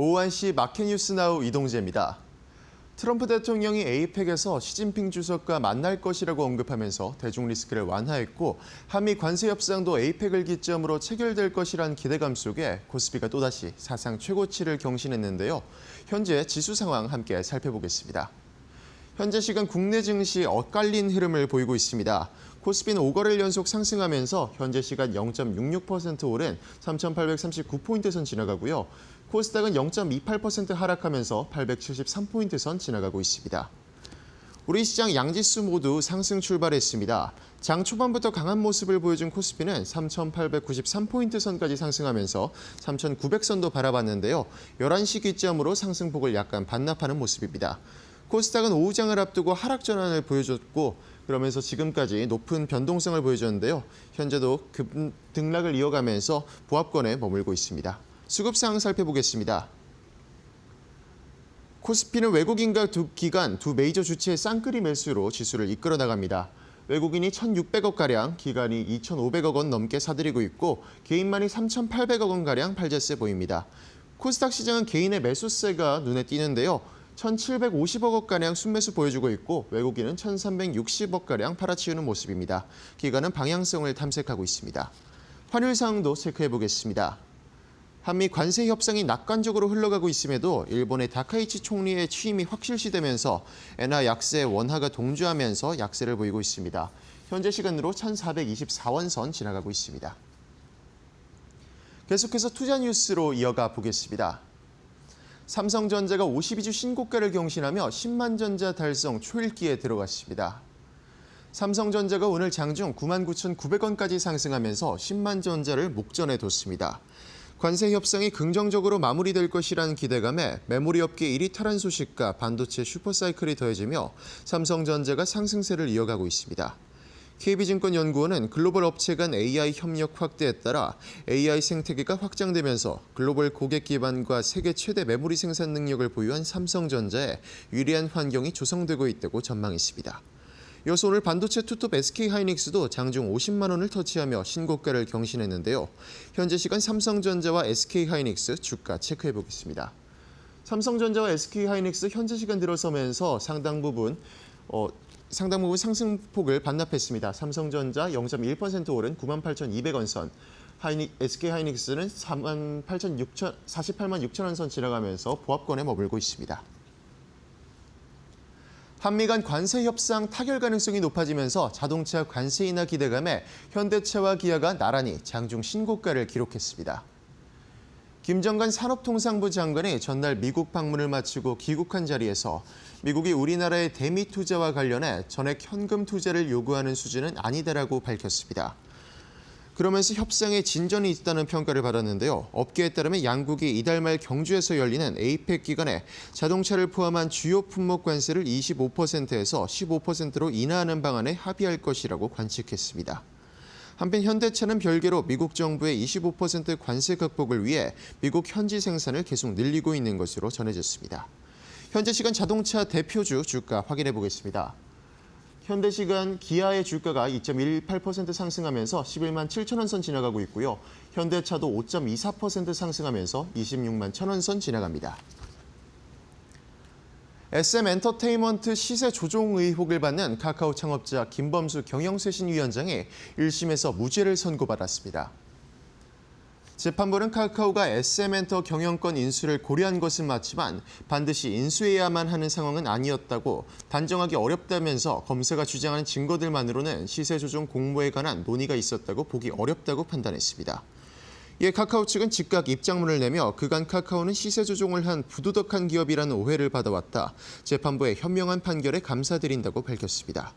오후 1시 마켓뉴스나우 이동재입니다. 트럼프 대통령이 에이펙에서 시진핑 주석과 만날 것이라고 언급하면서 대중 리스크를 완화했고 한미 관세 협상도 에이펙을 기점으로 체결될 것이란 기대감 속에 코스피가 또다시 사상 최고치를 경신했는데요. 현재 지수 상황 함께 살펴보겠습니다. 현재 시간 국내 증시 엇갈린 흐름을 보이고 있습니다. 코스피는 5거래일 연속 상승하면서 현재 시간 0.66% 오른 3,839포인트 선 지나가고요. 코스닥은 0.28% 하락하면서 873포인트 선 지나가고 있습니다. 우리 시장 양지수 모두 상승 출발했습니다. 장 초반부터 강한 모습을 보여준 코스피는 3,893포인트 선까지 상승하면서 3,900선도 바라봤는데요. 11시 기점으로 상승폭을 약간 반납하는 모습입니다. 코스닥은 오후장을 앞두고 하락 전환을 보여줬고 그러면서 지금까지 높은 변동성을 보여줬는데요. 현재도 등락을 이어가면서 보합권에 머물고 있습니다. 수급 상황 살펴보겠습니다. 코스피는 외국인과 두 메이저 주체의 쌍끌이 매수로 지수를 이끌어 나갑니다. 외국인이 1,600억가량, 기관이 2,500억 원 넘게 사들이고 있고 개인만이 3,800억 원가량 팔자세 보입니다. 코스닥 시장은 개인의 매수세가 눈에 띄는데요. 1,750억 원가량 순매수 보여주고 있고 외국인은 1,360억가량 팔아치우는 모습입니다. 기관은 방향성을 탐색하고 있습니다. 환율 상황도 체크해 보겠습니다. 한미 관세 협상이 낙관적으로 흘러가고 있음에도 일본의 다카이치 총리의 취임이 확실시되면서 엔화 약세, 원화가 동조하면서 약세를 보이고 있습니다. 현재 시간으로 1,424원 선 지나가고 있습니다. 계속해서 투자 뉴스로 이어가 보겠습니다. 삼성전자가 52주 신고가를 경신하며 10만 전자 달성 초읽기에 들어갔습니다. 삼성전자가 오늘 장중 99,900원까지 상승하면서 10만 전자를 목전에 뒀습니다. 관세 협상이 긍정적으로 마무리될 것이라는 기대감에 메모리 업계 1위 탈환 소식과 반도체 슈퍼사이클이 더해지며 삼성전자가 상승세를 이어가고 있습니다. KB증권연구원은 글로벌 업체 간 AI 협력 확대에 따라 AI 생태계가 확장되면서 글로벌 고객 기반과 세계 최대 메모리 생산 능력을 보유한 삼성전자에 유리한 환경이 조성되고 있다고 전망했습니다. 이어서 오늘 반도체 투톱 SK하이닉스도 장중 50만 원을 터치하며 신고가를 경신했는데요. 현재 시간 삼성전자와 SK하이닉스 주가 체크해 보겠습니다. 삼성전자와 SK하이닉스 현재 시간 들어서면서 상당 부분 상승폭을 반납했습니다. 삼성전자 0.1% 오른 98,200원 선, SK하이닉스는 48만 6천 원 선 지나가면서 보합권에 머물고 있습니다. 한미 간 관세 협상 타결 가능성이 높아지면서 자동차 관세 인하 기대감에 현대차와 기아가 나란히 장중 신고가를 기록했습니다. 김정관 산업통상부 장관이 전날 미국 방문을 마치고 귀국한 자리에서 미국이 우리나라의 대미 투자와 관련해 전액 현금 투자를 요구하는 수준은 아니다라고 밝혔습니다. 그러면서 협상에 진전이 있다는 평가를 받았는데요. 업계에 따르면 양국이 이달 말 경주에서 열리는 에이펙 기간에 자동차를 포함한 주요 품목 관세를 25%에서 15%로 인하하는 방안에 합의할 것이라고 관측했습니다. 한편 현대차는 별개로 미국 정부의 25% 관세 극복을 위해 미국 현지 생산을 계속 늘리고 있는 것으로 전해졌습니다. 현재 시간 자동차 대표주 주가 확인해 보겠습니다. 현대 시간 기아의 주가가 2.18% 상승하면서 11만 7천 원 선 지나가고 있고요. 현대차도 5.24% 상승하면서 26만 1천 원 선 지나갑니다. SM엔터테인먼트 시세 조종 의혹을 받는 카카오 창업자 김범수 경영쇄신위원장이 1심에서 무죄를 선고받았습니다. 재판부는 카카오가 SM엔터 경영권 인수를 고려한 것은 맞지만 반드시 인수해야만 하는 상황은 아니었다고 단정하기 어렵다면서 검사가 주장하는 증거들만으로는 시세 조종 공모에 관한 논의가 있었다고 보기 어렵다고 판단했습니다. 이에 카카오 측은 즉각 입장문을 내며 그간 카카오는 시세 조종을 한 부도덕한 기업이라는 오해를 받아왔다. 재판부의 현명한 판결에 감사드린다고 밝혔습니다.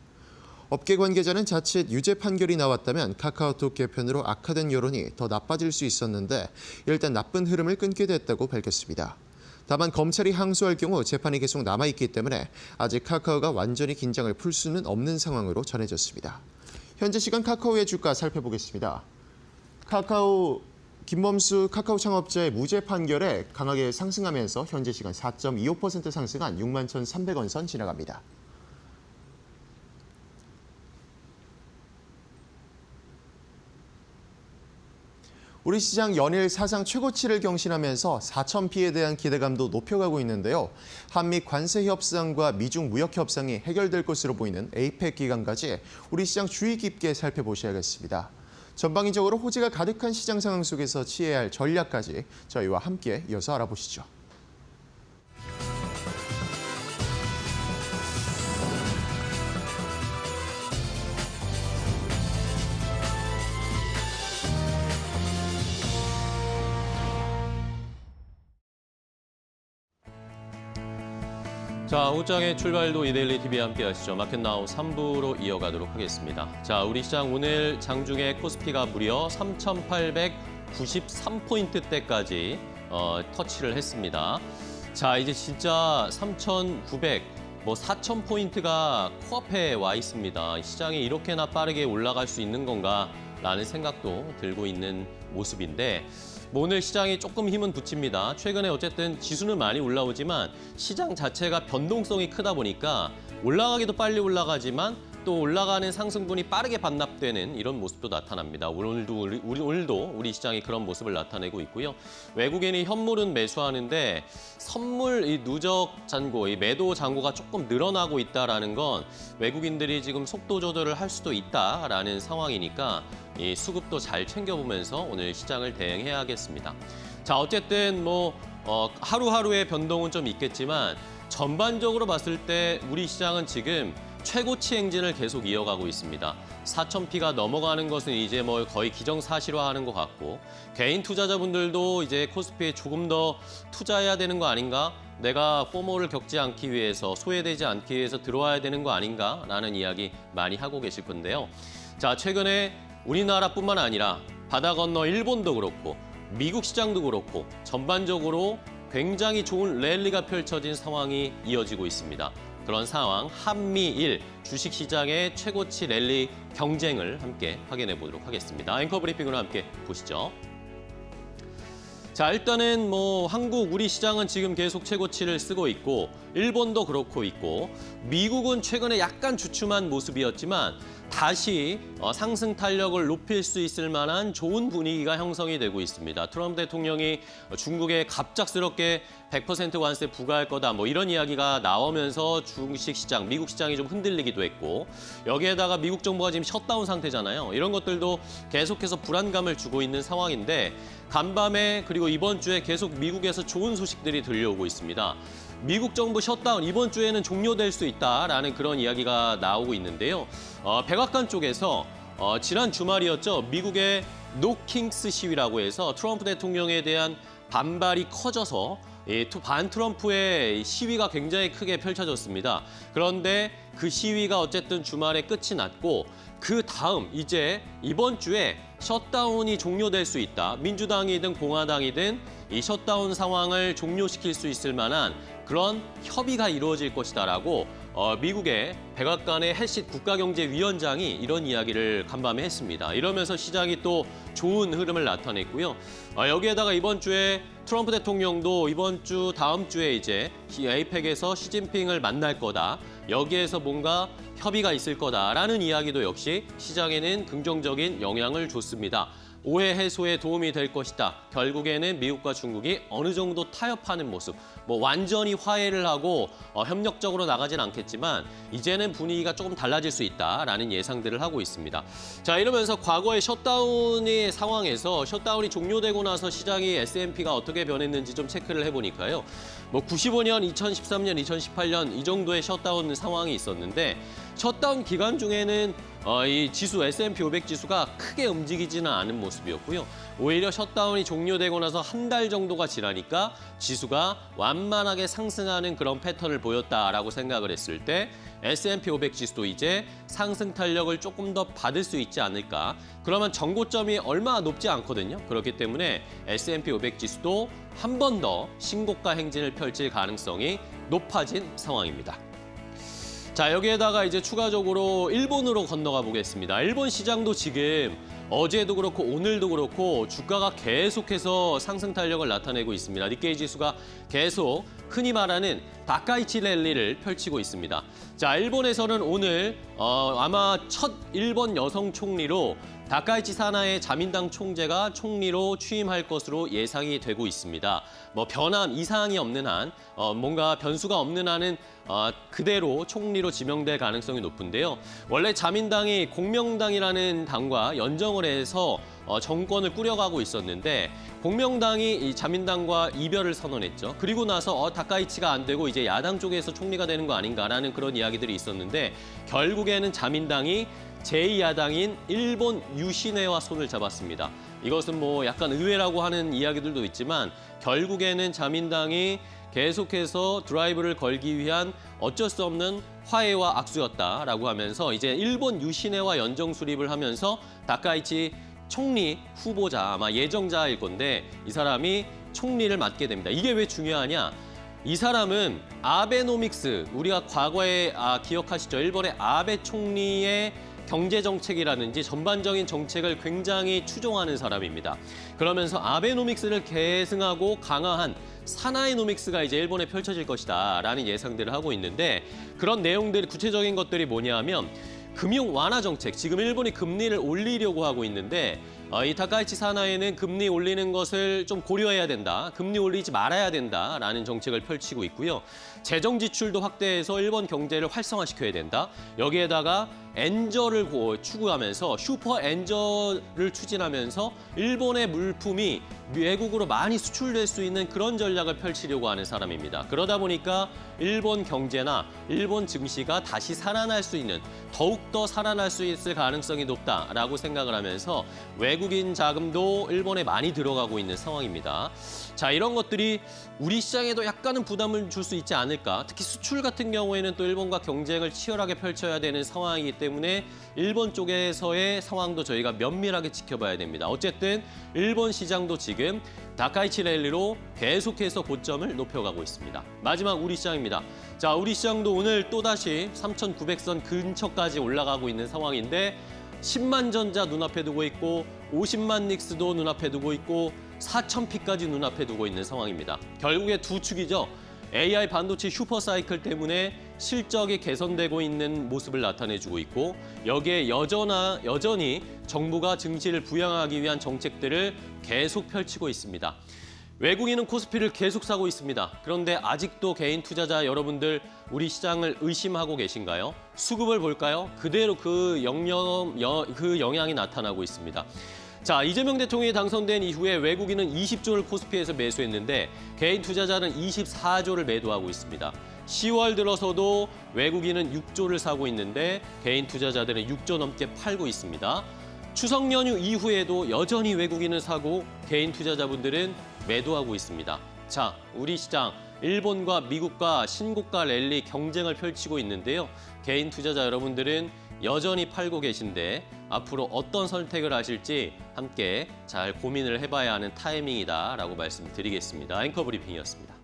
업계 관계자는 자칫 유죄 판결이 나왔다면 카카오톡 개편으로 악화된 여론이 더 나빠질 수 있었는데 일단 나쁜 흐름을 끊게 됐다고 밝혔습니다. 다만 검찰이 항소할 경우 재판이 계속 남아있기 때문에 아직 카카오가 완전히 긴장을 풀 수는 없는 상황으로 전해졌습니다. 현재 시간 카카오의 주가 살펴보겠습니다. 김범수 카카오 창업자의 무죄 판결에 강하게 상승하면서 현재 시간 4.25% 상승한 6만 1,300원 선 지나갑니다. 우리 시장 연일 사상 최고치를 경신하면서 4,000피에 대한 기대감도 높여가고 있는데요. 한미 관세 협상과 미중 무역 협상이 해결될 것으로 보이는 에이펙 기간까지 우리 시장 주의 깊게 살펴보셔야겠습니다. 전방위적으로 호재가 가득한 시장 상황 속에서 취해야 할 전략까지 저희와 함께 이어서 알아보시죠. 자, 호장의 출발도 이데일리 TV와 함께 하시죠. 마켓나우 3부로 이어가도록 하겠습니다. 자, 우리 시장 오늘 장중에 코스피가 무려 3,893포인트대까지 터치를 했습니다. 자, 이제 진짜 3,900, 4,000포인트가 코앞에 와 있습니다. 시장이 이렇게나 빠르게 올라갈 수 있는 건가라는 생각도 들고 있는 모습인데 오늘 시장이 조금 힘은 붙입니다. 최근에 어쨌든 지수는 많이 올라오지만 시장 자체가 변동성이 크다 보니까 올라가기도 빨리 올라가지만 또 올라가는 상승분이 빠르게 반납되는 이런 모습도 나타납니다. 오늘도 우리 시장이 그런 모습을 나타내고 있고요. 외국인이 현물은 매수하는데 선물 이 누적 잔고, 이 매도 잔고가 조금 늘어나고 있다라는 건 외국인들이 지금 속도 조절을 할 수도 있다라는 상황이니까 이 수급도 잘 챙겨보면서 오늘 시장을 대응해야겠습니다. 자, 어쨌든 하루하루의 변동은 좀 있겠지만 전반적으로 봤을 때 우리 시장은 지금 최고치 행진을 계속 이어가고 있습니다. 4,000피가 넘어가는 것은 이제 거의 기정사실화하는 것 같고 개인 투자자분들도 이제 코스피에 조금 더 투자해야 되는 거 아닌가? 내가 포모를 겪지 않기 위해서 소외되지 않기 위해서 들어와야 되는 거 아닌가라는 이야기 많이 하고 계실 건데요. 자, 최근에 우리나라뿐만 아니라 바다 건너 일본도 그렇고 미국 시장도 그렇고 전반적으로 굉장히 좋은 랠리가 펼쳐진 상황이 이어지고 있습니다. 그런 상황, 한미일 주식시장의 최고치 랠리 경쟁을 함께 확인해 보도록 하겠습니다. 앵커 브리핑으로 함께 보시죠. 자, 일단은 한국, 우리 시장은 지금 계속 최고치를 쓰고 있고 일본도 그렇고 있고 미국은 최근에 약간 주춤한 모습이었지만 다시 상승 탄력을 높일 수 있을 만한 좋은 분위기가 형성이 되고 있습니다. 트럼프 대통령이 중국에 갑작스럽게 100% 관세 부과할 거다 이런 이야기가 나오면서 주식시장, 미국 시장이 좀 흔들리기도 했고 여기에다가 미국 정부가 지금 셧다운 상태잖아요. 이런 것들도 계속해서 불안감을 주고 있는 상황인데 간밤에 그리고 이번 주에 계속 미국에서 좋은 소식들이 들려오고 있습니다. 미국 정부 셧다운 이번 주에는 종료될 수 있다라는 그런 이야기가 나오고 있는데요. 백악관 쪽에서 지난 주말이었죠. 미국의 노킹스 시위라고 해서 트럼프 대통령에 대한 반발이 커져서 반 트럼프의 시위가 굉장히 크게 펼쳐졌습니다. 그런데 그 시위가 어쨌든 주말에 끝이 났고 그 다음 이제 이번 주에 셧다운이 종료될 수 있다. 민주당이든 공화당이든 이 셧다운 상황을 종료시킬 수 있을 만한 그런 협의가 이루어질 것이다라고 미국의 백악관의 헬시 국가경제위원장이 이런 이야기를 간밤에 했습니다. 이러면서 시장이 또 좋은 흐름을 나타냈고요. 여기에다가 이번 주에 트럼프 대통령도 이번 주 다음 주에 이제 에이펙에서 시진핑을 만날 거다. 여기에서 뭔가 협의가 있을 거다라는 이야기도 역시 시장에는 긍정적인 영향을 줬습니다. 오해 해소에 도움이 될 것이다. 결국에는 미국과 중국이 어느 정도 타협하는 모습, 완전히 화해를 하고 협력적으로 나가진 않겠지만 이제는 분위기가 조금 달라질 수 있다라는 예상들을 하고 있습니다. 자, 이러면서 과거의 셧다운의 상황에서 셧다운이 종료되고 나서 시장이 S&P가 어떻게 변했는지 좀 체크를 해보니까요. 95년, 2013년, 2018년 이 정도의 셧다운 상황이 있었는데 셧다운 기간 중에는 이 지수 S&P 500 지수가 크게 움직이지는 않은 모습이었고요. 오히려 셧다운이 종료되고 나서 한 달 정도가 지나니까 지수가 완만하게 상승하는 그런 패턴을 보였다라고 생각을 했을 때 S&P 500 지수도 이제 상승 탄력을 조금 더 받을 수 있지 않을까. 그러면 정고점이 얼마 높지 않거든요. 그렇기 때문에 S&P 500 지수도 한 번 더 신고가 행진을 펼칠 가능성이 높아진 상황입니다. 자, 여기에다가 이제 추가적으로 일본으로 건너가 보겠습니다. 일본 시장도 지금 어제도 그렇고 오늘도 그렇고 주가가 계속해서 상승 탄력을 나타내고 있습니다. 니케이 지수가 계속 흔히 말하는 다카이치 랠리를 펼치고 있습니다. 자, 일본에서는 오늘 아마 첫 일본 여성 총리로 다카이치 사나의 자민당 총재가 총리로 취임할 것으로 예상이 되고 있습니다. 뭐 변함, 이상이 없는 한, 뭔가 변수가 없는 한은 그대로 총리로 지명될 가능성이 높은데요. 원래 자민당이 공명당이라는 당과 연정을 해서 정권을 꾸려가고 있었는데 공명당이 이 자민당과 이별을 선언했죠. 그리고 나서 다카이치가 안 되고 이제 야당 쪽에서 총리가 되는 거 아닌가라는 그런 이야기들이 있었는데 결국에는 자민당이 제2야당인 일본 유신회와 손을 잡았습니다. 이것은 뭐 약간 의외라고 하는 이야기들도 있지만 결국에는 자민당이 계속해서 드라이브를 걸기 위한 어쩔 수 없는 화해와 악수였다라고 하면서 이제 일본 유신회와 연정 수립을 하면서 다카이치 총리 후보자, 아마 예정자일 건데 이 사람이 총리를 맡게 됩니다. 이게 왜 중요하냐? 이 사람은 아베노믹스, 우리가 과거에 기억하시죠? 일본의 아베 총리의 경제정책이라든지 전반적인 정책을 굉장히 추종하는 사람입니다. 그러면서 아베노믹스를 계승하고 강화한 사나이노믹스가 이제 일본에 펼쳐질 것이다라는 예상들을 하고 있는데 그런 내용들, 구체적인 것들이 뭐냐면 금융 완화 정책, 지금 일본이 금리를 올리려고 하고 있는데 이 다카이치 사나이는 금리 올리는 것을 좀 고려해야 된다, 금리 올리지 말아야 된다라는 정책을 펼치고 있고요. 재정 지출도 확대해서 일본 경제를 활성화시켜야 된다. 여기에다가 엔저를 추구하면서 슈퍼 엔저를 추진하면서 일본의 물품이 외국으로 많이 수출될 수 있는 그런 전략을 펼치려고 하는 사람입니다. 그러다 보니까 일본 경제나 일본 증시가 다시 살아날 수 있는, 더욱더 살아날 수 있을 가능성이 높다라고 생각을 하면서 외국인 자금도 일본에 많이 들어가고 있는 상황입니다. 자, 이런 것들이 우리 시장에도 약간은 부담을 줄 수 있지 않을까. 특히 수출 같은 경우에는 또 일본과 경쟁을 치열하게 펼쳐야 되는 상황이기 때문에 일본 쪽에서의 상황도 저희가 면밀하게 지켜봐야 됩니다. 어쨌든 일본 시장도 지금 다카이치 랠리로 계속해서 고점을 높여가고 있습니다. 마지막 우리 시장입니다. 자, 우리 시장도 오늘 또다시 3,900선 근처까지 올라가고 있는 상황인데 10만 전자 눈앞에 두고 있고 50만 닉스도 눈앞에 두고 있고 4,000P까지 눈앞에 두고 있는 상황입니다. 결국에 두 축이죠. AI 반도체 슈퍼사이클 때문에 실적이 개선되고 있는 모습을 나타내주고 있고 여기에 여전히 정부가 증시를 부양하기 위한 정책들을 계속 펼치고 있습니다. 외국인은 코스피를 계속 사고 있습니다. 그런데 아직도 개인 투자자 여러분들 우리 시장을 의심하고 계신가요? 수급을 볼까요? 그대로 그 영향이 나타나고 있습니다. 자, 이재명 대통령이 당선된 이후에 외국인은 20조를 코스피에서 매수했는데 개인 투자자는 24조를 매도하고 있습니다. 10월 들어서도 외국인은 6조를 사고 있는데 개인 투자자들은 6조 넘게 팔고 있습니다. 추석 연휴 이후에도 여전히 외국인은 사고 개인 투자자분들은 매도하고 있습니다. 자, 우리 시장 일본과 미국과 신고가 랠리 경쟁을 펼치고 있는데요. 개인 투자자 여러분들은 여전히 팔고 계신데 앞으로 어떤 선택을 하실지 함께 잘 고민을 해봐야 하는 타이밍이다라고 말씀드리겠습니다. 앵커 브리핑이었습니다.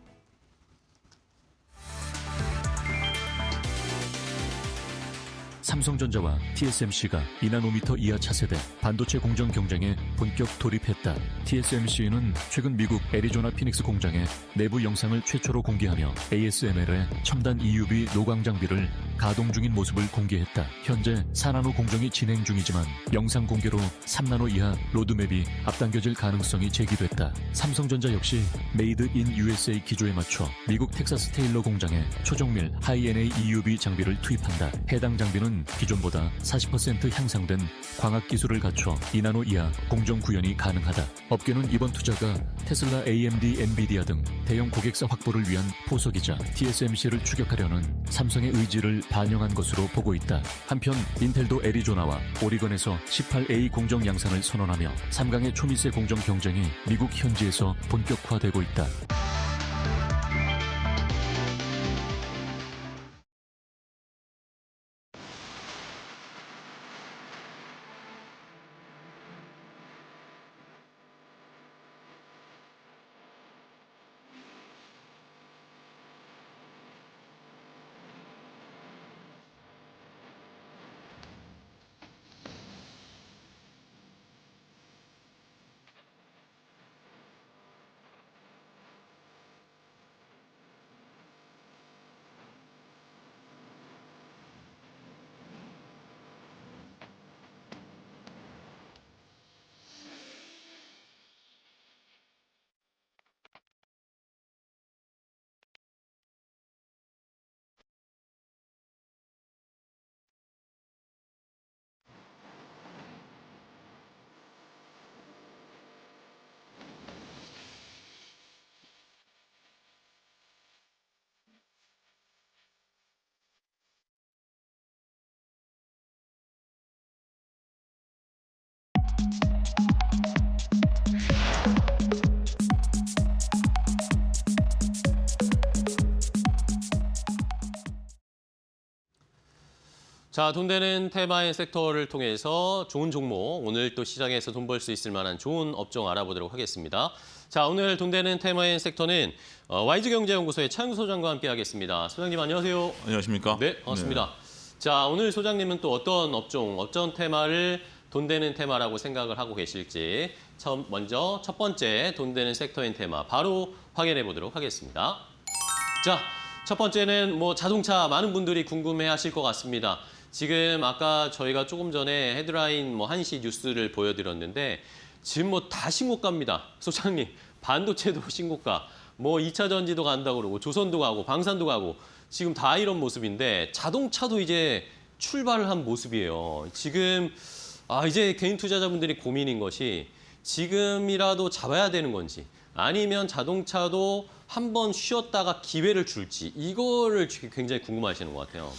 삼성전자와 TSMC가 2나노미터 이하 차세대 반도체 공정 경쟁에 본격 돌입했다. TSMC는 최근 미국 애리조나 피닉스 공장의 내부 영상을 최초로 공개하며 ASML의 첨단 EUV 노광 장비를 가동 중인 모습을 공개했다. 현재 4나노 공정이 진행 중이지만 영상 공개로 3나노 이하 로드맵이 앞당겨질 가능성이 제기됐다. 삼성전자 역시 메이드 인 USA 기조에 맞춰 미국 텍사스 테일러 공장에 초정밀 하이-NA EUV 장비를 투입한다. 해당 장비는 기존보다 40% 향상된 광학 기술을 갖춰 2나노 이하 공정 구현이 가능하다. 업계는 이번 투자가 테슬라, AMD, 엔비디아 등 대형 고객사 확보를 위한 포석이자 TSMC를 추격하려는 삼성의 의지를 반영한 것으로 보고 있다. 한편 인텔도 애리조나와 오리건에서 18A 공정 양산을 선언하며 3강의 초미세 공정 경쟁이 미국 현지에서 본격화되고 있다. 자, 돈 되는 테마인 섹터를 통해서 좋은 종목, 오늘 또 시장에서 돈 벌 수 있을 만한 좋은 업종 알아보도록 하겠습니다. 자, 오늘 돈 되는 테마인 섹터는 YG경제연구소의 차영 소장과 함께하겠습니다. 소장님 안녕하세요. 안녕하십니까? 네, 반갑습니다. 자, 오늘 소장님은 또 어떤 업종, 어떤 테마를 돈 되는 테마라고 생각을 하고 계실지 먼저 첫 번째 돈 되는 섹터인 테마 바로 확인해 보도록 하겠습니다. 자, 첫 번째는 자동차 많은 분들이 궁금해 하실 것 같습니다. 지금 아까 저희가 조금 전에 헤드라인 1시 뉴스를 보여드렸는데 지금 다 신고가입니다. 소장님, 반도체도 신고가, 2차 전지도 간다고 그러고 조선도 가고 방산도 가고 지금 다 이런 모습인데 자동차도 이제 출발을 한 모습이에요. 지금 이제 개인 투자자분들이 고민인 것이 지금이라도 잡아야 되는 건지 아니면 자동차도 한번 쉬었다가 기회를 줄지 이거를 굉장히 궁금하시는 것 같아요.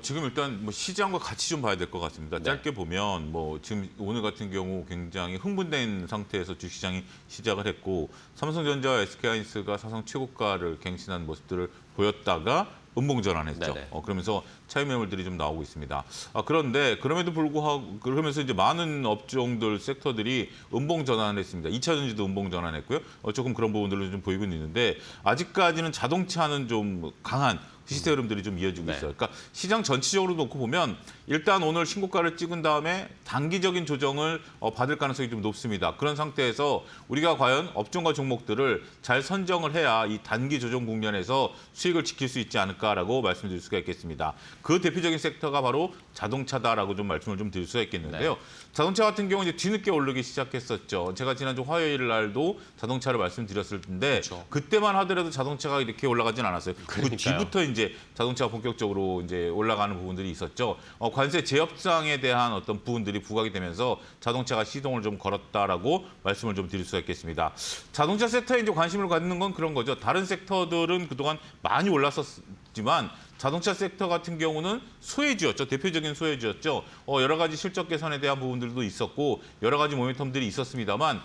지금 일단 시장과 같이 좀 봐야 될 것 같습니다. 네. 짧게 보면 지금 오늘 같은 경우 굉장히 흥분된 상태에서 주시장이 시작을 했고 삼성전자와 SK하이닉스가 사상 최고가를 갱신한 모습들을 보였다가 음봉전환했죠. 네네. 그러면서 차익 매물들이 좀 나오고 있습니다. 그런데 그럼에도 불구하고 그러면서 이제 많은 업종들 섹터들이 음봉 전환을 했습니다. 2차 전지도 음봉 전환했고요. 조금 그런 부분들을 좀 보이고 있는데 아직까지는 자동차는 좀 강한 시세 흐름들이 좀 이어지고 네. 있어요. 그러니까 시장 전체적으로 놓고 보면 일단 오늘 신고가를 찍은 다음에 단기적인 조정을 받을 가능성이 좀 높습니다. 그런 상태에서 우리가 과연 업종과 종목들을 잘 선정을 해야 이 단기 조정 국면에서 수익을 지킬 수 있지 않을까라고 말씀드릴 수가 있겠습니다. 그 대표적인 섹터가 바로 자동차다라고 좀 말씀을 좀 드릴 수가 있겠는데요. 네. 자동차 같은 경우 이제 뒤늦게 오르기 시작했었죠. 제가 지난주 화요일 날도 자동차를 말씀드렸을 텐데 그렇죠. 그때만 하더라도 자동차가 이렇게 올라가진 않았어요. 그 그러니까요. 뒤부터 이제 자동차가 본격적으로 이제 올라가는 부분들이 있었죠. 관세 재협상에 대한 어떤 부분들이 부각이 되면서 자동차가 시동을 좀 걸었다라고 말씀을 좀 드릴 수가 있겠습니다. 자동차 섹터에 이제 관심을 갖는 건 그런 거죠. 다른 섹터들은 그동안 많이 올랐었지만 자동차 섹터 같은 경우는 소외주였죠. 대표적인 소외주였죠. 여러 가지 실적 개선에 대한 부분들도 있었고 여러 가지 모멘텀들이 있었습니다만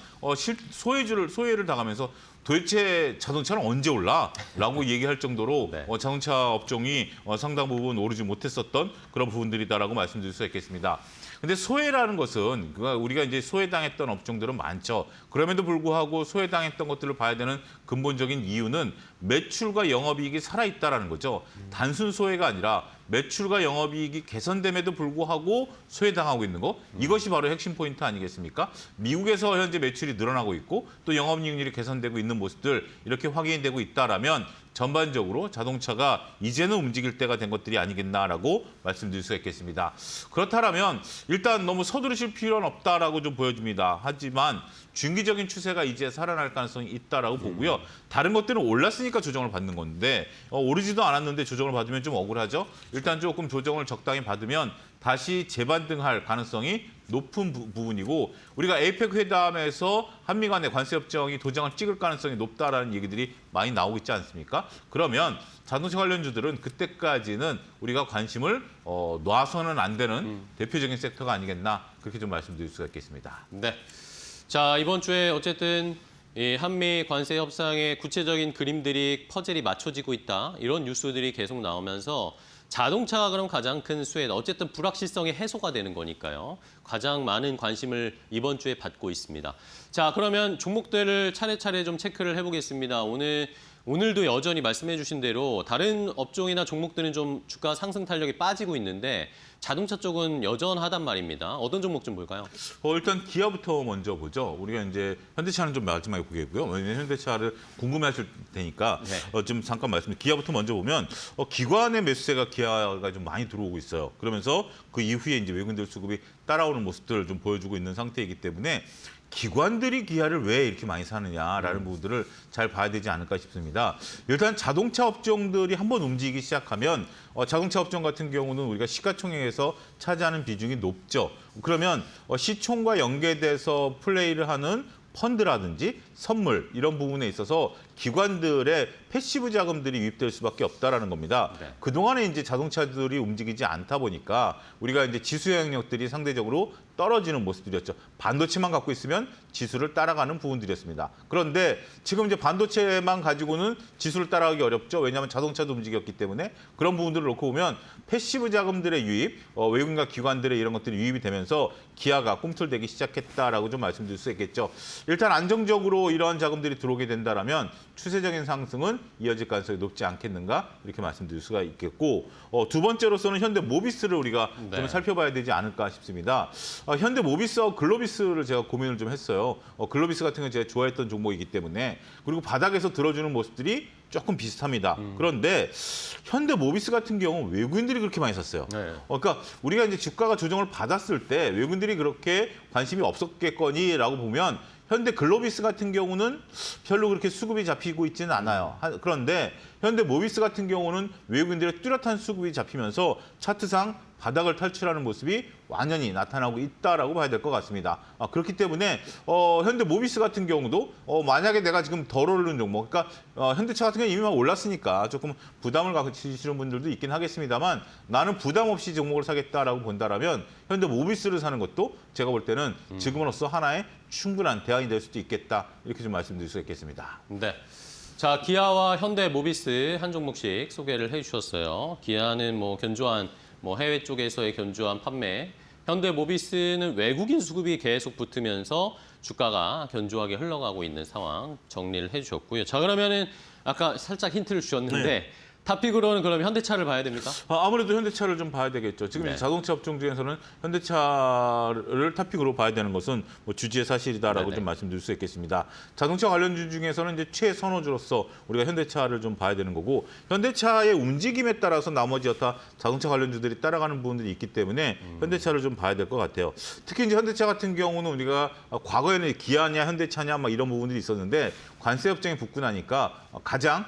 소외를 당하면서 도대체 자동차는 언제 올라? 라고 얘기할 정도로 네. 자동차 업종이 상당 부분 오르지 못했었던 그런 부분들이다라고 말씀드릴 수 있겠습니다. 근데 소외라는 것은 우리가 이제 소외당했던 업종들은 많죠. 그럼에도 불구하고 소외당했던 것들을 봐야 되는 근본적인 이유는 매출과 영업이익이 살아있다라는 거죠. 단순 소외가 아니라 매출과 영업이익이 개선됨에도 불구하고 소외당하고 있는 거 이것이 바로 핵심 포인트 아니겠습니까? 미국에서 현재 매출이 늘어나고 있고 또 영업이익률이 개선되고 있는 모습들 이렇게 확인되고 있다라면 전반적으로 자동차가 이제는 움직일 때가 된 것들이 아니겠나라고 말씀드릴 수가 있겠습니다. 그렇다면 일단 너무 서두르실 필요는 없다라고 좀 보여집니다. 하지만 중기적인 추세가 이제 살아날 가능성이 있다라고 보고요. 다른 것들은 올랐으니까 조정을 받는 건데 오르지도 않았는데 조정을 받으면 좀 억울하죠. 일단 조금 조정을 적당히 받으면 다시 재반등할 가능성이 높은 부분이고 우리가 에이펙 회담에서 한미 간의 관세 협정이 도장을 찍을 가능성이 높다라는 얘기들이 많이 나오고 있지 않습니까? 그러면 자동차 관련주들은 그때까지는 우리가 관심을 놔서는 안 되는 대표적인 섹터가 아니겠나 그렇게 좀 말씀드릴 수가 있겠습니다. 네. 자, 이번 주에 어쨌든 이 한미 관세 협상의 구체적인 그림들이 퍼즐이 맞춰지고 있다. 이런 뉴스들이 계속 나오면서 자동차가 그럼 가장 큰 수혜다. 어쨌든 불확실성이 해소가 되는 거니까요. 가장 많은 관심을 이번 주에 받고 있습니다. 자, 그러면 종목들을 차례차례 좀 체크를 해보겠습니다. 오늘도 여전히 말씀해 주신 대로 다른 업종이나 종목들은 좀 주가 상승 탄력이 빠지고 있는데 자동차 쪽은 여전하단 말입니다. 어떤 종목 좀 볼까요? 일단 기아부터 먼저 보죠. 우리가 이제 현대차는 좀 마지막에 보겠고요. 왜냐하면 현대차를 궁금해하실 테니까 네. 좀 잠깐 말씀드릴게요. 기아부터 먼저 보면 기관의 매수세가 기아가 좀 많이 들어오고 있어요. 그러면서 그 이후에 이제 외국인들 수급이 따라오는 모습들을 좀 보여주고 있는 상태이기 때문에 기관들이 기아를 왜 이렇게 많이 사느냐라는 부분들을 잘 봐야 되지 않을까 싶습니다. 일단 자동차 업종들이 한번 움직이기 시작하면 자동차 업종 같은 경우는 우리가 시가총액에서 차지하는 비중이 높죠. 그러면 시총과 연계돼서 플레이를 하는 펀드라든지 선물 이런 부분에 있어서 기관들의 패시브 자금들이 유입될 수밖에 없다라는 겁니다. 네. 그동안에 이제 자동차들이 움직이지 않다 보니까 우리가 이제 지수 영역들이 상대적으로 떨어지는 모습들이었죠. 반도체만 갖고 있으면 지수를 따라가는 부분들이었습니다. 그런데 지금 이제 반도체만 가지고는 지수를 따라가기 어렵죠. 왜냐하면 자동차도 움직였기 때문에 그런 부분들을 놓고 보면 패시브 자금들의 유입, 외국인과 기관들의 이런 것들이 유입이 되면서 기아가 꿈틀대기 시작했다라고 좀 말씀드릴 수 있겠죠. 일단 안정적으로 이러한 자금들이 들어오게 된다라면 추세적인 상승은 이어질 가능성이 높지 않겠는가 이렇게 말씀드릴 수가 있겠고 두 번째로서는 현대 모비스를 우리가 네. 좀 살펴봐야 되지 않을까 싶습니다. 현대 모비스와 글로비스를 제가 고민을 좀 했어요. 글로비스 같은 경우는 제가 좋아했던 종목이기 때문에 그리고 바닥에서 들어주는 모습들이 조금 비슷합니다. 그런데 현대 모비스 같은 경우는 외국인들이 그렇게 많이 샀어요. 네. 그러니까 우리가 이제 주가가 조정을 받았을 때 외국인들이 그렇게 관심이 없었겠거니라고 보면 현대 글로비스 같은 경우는 별로 그렇게 수급이 잡히고 있지는 않아요. 그런데 현대 모비스 같은 경우는 외국인들의 뚜렷한 수급이 잡히면서 차트상 바닥을 탈출하는 모습이 완연히 나타나고 있다라고 봐야 될 것 같습니다. 그렇기 때문에 현대 모비스 같은 경우도 만약에 내가 지금 덜 오르는 종목, 그러니까 현대차 같은 경우는 이미 막 올랐으니까 조금 부담을 가지시는 분들도 있긴 하겠습니다만 나는 부담 없이 종목을 사겠다라고 본다라면 현대 모비스를 사는 것도 제가 볼 때는 지금으로서 하나의 충분한 대안이 될 수도 있겠다 이렇게 좀 말씀드릴 수 있겠습니다. 네. 자, 기아와 현대 모비스 한 종목씩 소개를 해주셨어요. 기아는 뭐 견조한 해외 쪽에서의 견조한 판매, 현대 모비스는 외국인 수급이 계속 붙으면서 주가가 견조하게 흘러가고 있는 상황 정리를 해주셨고요. 자, 그러면은 아까 살짝 힌트를 주셨는데 네. 탑픽으로는 그럼 현대차를 봐야 됩니까? 아무래도 현대차를 좀 봐야 되겠죠. 지금 네. 이제 자동차 업종 중에서는 현대차를 탑픽으로 봐야 되는 것은 주지의 사실이다라고 네네. 좀 말씀드릴 수 있겠습니다. 자동차 관련주 중에서는 이제 최선호주로서 우리가 현대차를 좀 봐야 되는 거고 현대차의 움직임에 따라서 나머지 여타 자동차 관련주들이 따라가는 부분들이 있기 때문에 현대차를 좀 봐야 될 것 같아요. 특히 이제 현대차 같은 경우는 우리가 과거에는 기아냐 현대차냐 막 이런 부분들이 있었는데 관세 협정이 붙고 나니까 가장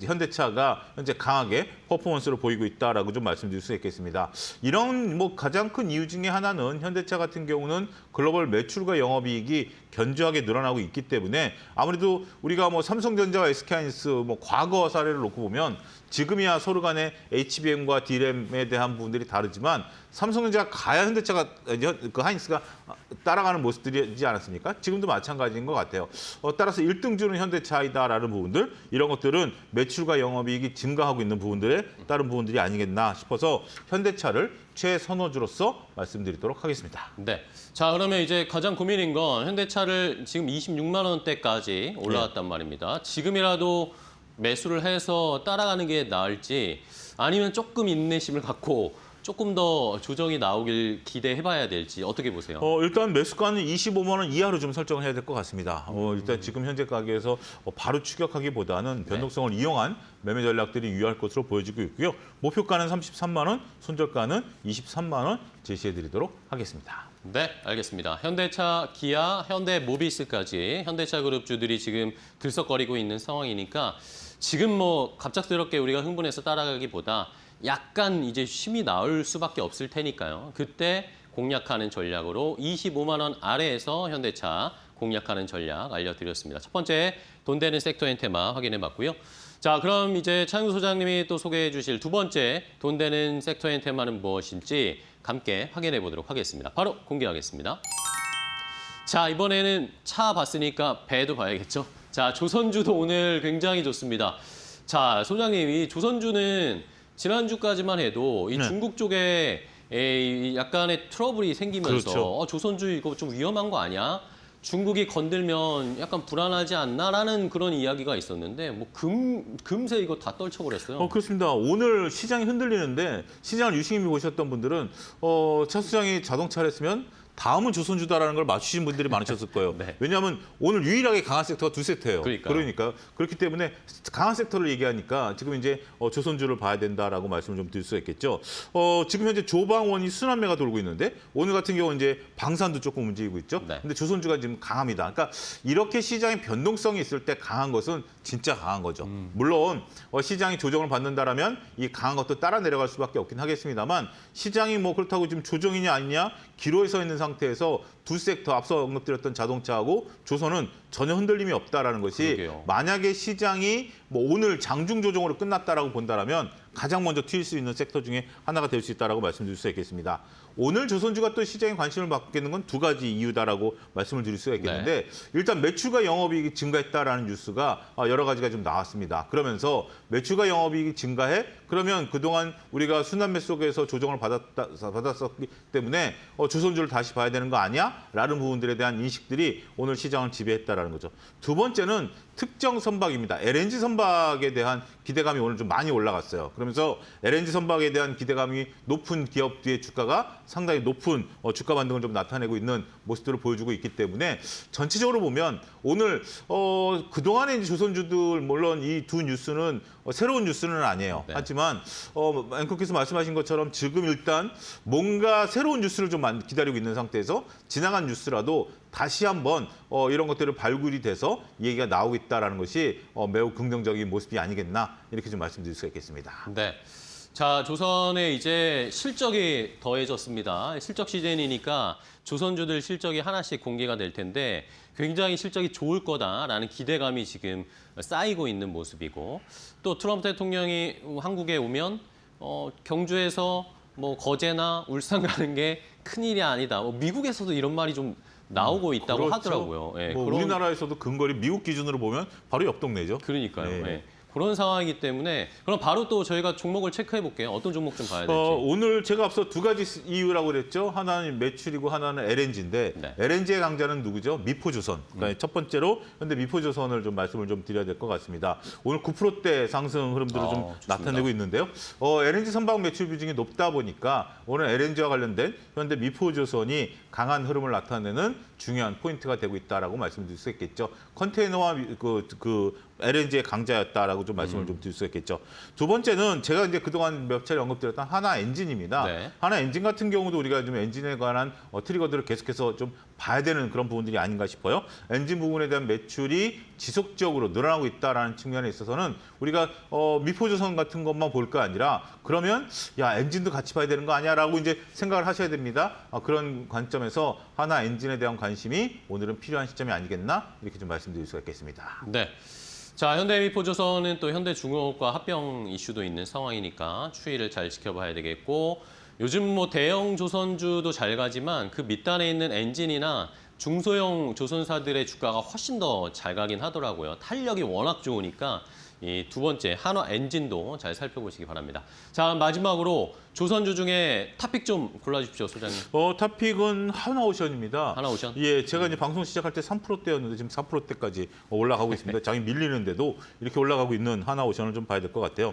현대차가 현재 강하게 퍼포먼스를 보이고 있다라고 좀 말씀드릴 수 있겠습니다. 이런 가장 큰 이유 중에 하나는 현대차 같은 경우는 글로벌 매출과 영업이익이 견조하게 늘어나고 있기 때문에 아무래도 우리가 삼성전자와 SK하이닉스 과거 사례를 놓고 보면 지금이야 서로 간에 HBM과 D램에 대한 부분들이 다르지만 삼성전자가 가야 현대차가 하이닉스가 따라가는 모습들이지 않았습니까? 지금도 마찬가지인 것 같아요. 따라서 1등주는 현대차이다라는 부분들 이런 것들은 매출과 영업이익이 증가하고 있는 부분들의 다른 부분들이 아니겠나 싶어서 현대차를 최선호주로서 말씀드리도록 하겠습니다. 네. 자, 그러면 이제 가장 고민인 건 현대차를 지금 26만 원대까지 올라왔단 말입니다. 지금이라도 매수를 해서 따라가는 게 나을지 아니면 조금 인내심을 갖고 조금 더 조정이 나오길 기대해봐야 될지 어떻게 보세요? 일단 매수가는 25만 원 이하로 좀 설정을 해야 될 것 같습니다. 일단 지금 현재 가격에서 바로 추격하기보다는 변동성을 이용한 매매 전략들이 유효할 것으로 보여지고 있고요. 목표가는 33만 원, 손절가는 23만 원 제시해드리도록 하겠습니다. 네, 알겠습니다. 현대차, 기아, 현대모비스까지 현대차 그룹주들이 지금 들썩거리고 있는 상황이니까 지금 갑작스럽게 우리가 흥분해서 따라가기보다 약간 이제 쉼이 나올 수밖에 없을 테니까요. 그때 공략하는 전략으로 25만 원 아래에서 현대차 공략하는 전략 알려드렸습니다. 첫 번째, 돈 되는 섹터 앤 테마 확인해봤고요. 자, 그럼 이제 차영수 소장님이 또 소개해 주실 두 번째 돈 되는 섹터 앤 테마는 무엇인지 함께 확인해 보도록 하겠습니다. 바로 공개하겠습니다. 자, 이번에는 차 봤으니까 배도 봐야겠죠. 자, 조선주도 오늘 굉장히 좋습니다. 자, 소장님, 이 조선주는 지난주까지만 해도 이 네. 중국 쪽에 약간의 트러블이 생기면서 그렇죠. 조선주 이거 좀 위험한 거 아니야? 중국이 건들면 약간 불안하지 않나라는 그런 이야기가 있었는데 금세 이거 다 떨쳐버렸어요. 그렇습니다. 오늘 시장이 흔들리는데 시장을 유심히 보셨던 분들은 차 수장이 자동차를 했으면 다음은 조선주다라는 걸 맞추신 분들이 많으셨을 거예요. 네. 왜냐하면 오늘 유일하게 강한 섹터가 두 세트예요. 그러니까요. 그렇기 때문에 강한 섹터를 얘기하니까 지금 이제 조선주를 봐야 된다라고 말씀을 좀 드릴 수 있겠죠. 지금 현재 조방원이 순환매가 돌고 있는데 오늘 같은 경우는 이제 방산도 조금 움직이고 있죠. 네. 근데 조선주가 지금 강합니다. 그러니까 이렇게 시장의 변동성이 있을 때 강한 것은 진짜 강한 거죠. 물론 시장이 조정을 받는다라면 이 강한 것도 따라 내려갈 수밖에 없긴 하겠습니다만 시장이 그렇다고 지금 조정이냐 아니냐 기로에 서 있는 상태에서 두 섹터 앞서 언급드렸던 자동차하고 조선은 전혀 흔들림이 없다라는 것이 그러게요. 만약에 시장이 뭐 오늘 장중 조정으로 끝났다라고 본다라면 가장 먼저 튈 수 있는 섹터 중에 하나가 될 수 있다라고 말씀드릴 수 있겠습니다. 오늘 조선주가 또 시장에 관심을 받게 되는 건 두 가지 이유다라고 말씀을 드릴 수가 있겠는데 일단 매출과 영업이익이 증가했다라는 뉴스가 여러 가지가 좀 나왔습니다. 그러면서 매출과 영업이익이 증가해? 그러면 그동안 우리가 순환매 속에서 조정을 받았었기 때문에 조선주를 다시 봐야 되는 거 아니야? 라는 부분들에 대한 인식들이 오늘 시장을 지배했다라는 거죠. 두 번째는 특정 선박입니다. LNG 선박에 대한 기대감이 오늘 좀 많이 올라갔어요. 그러면서 LNG 선박에 대한 기대감이 높은 기업들의 주가가 상당히 높은 주가 반등을 좀 나타내고 있는 모습들을 보여주고 있기 때문에 전체적으로 보면 오늘 그동안에 이제 조선주들 물론 이 두 뉴스는 새로운 뉴스는 아니에요. 네. 하지만 앵커께서 말씀하신 것처럼 지금 일단 뭔가 새로운 뉴스를 좀 기다리고 있는 상태에서 지나간 뉴스라도 다시 한번 이런 것들을 발굴이 돼서 얘기가 나오고 있다는 것이 매우 긍정적인 모습이 아니겠나 이렇게 좀 말씀드릴 수가 있겠습니다. 네. 자, 조선에 이제 실적이 더해졌습니다. 실적 시즌이니까 조선주들 실적이 하나씩 공개가 될 텐데 굉장히 실적이 좋을 거다라는 기대감이 지금 쌓이고 있는 모습이고 또 트럼프 대통령이 한국에 오면 경주에서 뭐 거제나 울산 가는 게 큰일이 아니다. 미국에서도 이런 말이 좀 나오고 있다고 그렇죠. 하더라고요. 예, 뭐 우리나라에서도 근거리 미국 기준으로 보면 바로 옆 동네죠. 그러니까요. 네. 예. 그런 상황이기 때문에 그럼 바로 또 저희가 종목을 체크해 볼게요. 어떤 종목 좀 봐야 될지. 오늘 제가 앞서 두 가지 이유라고 그랬죠. 하나는 매출이고 하나는 LNG인데 네. LNG의 강자는 누구죠? 미포조선. 그러니까 첫 번째로 현대 미포조선을 좀 말씀을 좀 드려야 될 것 같습니다. 오늘 9%대 상승 흐름들을 좀 좋습니다. 나타내고 있는데요. LNG 선박 매출 비중이 높다 보니까 오늘 LNG와 관련된 현대 미포조선이 강한 흐름을 나타내는 중요한 포인트가 되고 있다라고 말씀드릴 수 있겠죠. 컨테이너와 그 LNG의 강자였다라고 좀 말씀을 좀 드릴 수 있겠죠. 두 번째는 제가 이제 그동안 몇 차례 언급드렸던 하나 엔진입니다. 네. 하나 엔진 같은 경우도 우리가 좀 엔진에 관한 트리거들을 계속해서 좀 봐야 되는 그런 부분들이 아닌가 싶어요. 엔진 부분에 대한 매출이 지속적으로 늘어나고 있다라는 측면에 있어서는 우리가 미포조선 같은 것만 볼 거 아니라 그러면 야 엔진도 같이 봐야 되는 거 아니야라고 이제 생각을 하셔야 됩니다. 그런 관점에서 하나 엔진에 대한 관심이 오늘은 필요한 시점이 아니겠나 이렇게 좀 말씀드릴 수가 있겠습니다. 네. 자, 현대미포조선은 또 현대중공업과 합병 이슈도 있는 상황이니까 추이를 잘 지켜봐야 되겠고 요즘 뭐 대형 조선주도 잘 가지만 그 밑단에 있는 엔진이나 중소형 조선사들의 주가가 훨씬 더 잘 가긴 하더라고요. 탄력이 워낙 좋으니까 이 두 번째 한화 엔진도 잘 살펴보시기 바랍니다. 자, 마지막으로 조선주 중에 탑픽 좀 골라주십시오, 소장님. 탑픽은 하나오션입니다. 하나오션? 예, 제가 이제 방송 시작할 때 3%대였는데 지금 4%대까지 올라가고 있습니다. 장이 밀리는데도 이렇게 올라가고 있는 하나오션을 좀 봐야 될 것 같아요.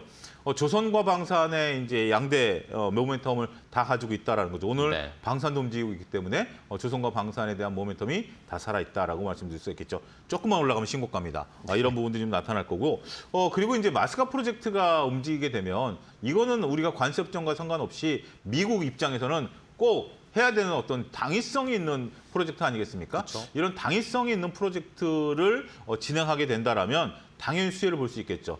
조선과 방산의 이제 양대 모멘텀을 다 가지고 있다라는 거죠. 오늘 네. 방산도 움직이고 있기 때문에 조선과 방산에 대한 모멘텀이 다 살아있다라고 말씀드릴 수 있겠죠. 조금만 올라가면 신고가입니다. 이런 부분들이 좀 나타날 거고 그리고 이제 마스카 프로젝트가 움직이게 되면 이거는 우리가 관세협정과 상관없이 미국 입장에서는 꼭 해야 되는 어떤 당위성이 있는 프로젝트 아니겠습니까? 그렇죠. 이런 당위성이 있는 프로젝트를 진행하게 된다라면 당연히 수혜를 볼 수 있겠죠.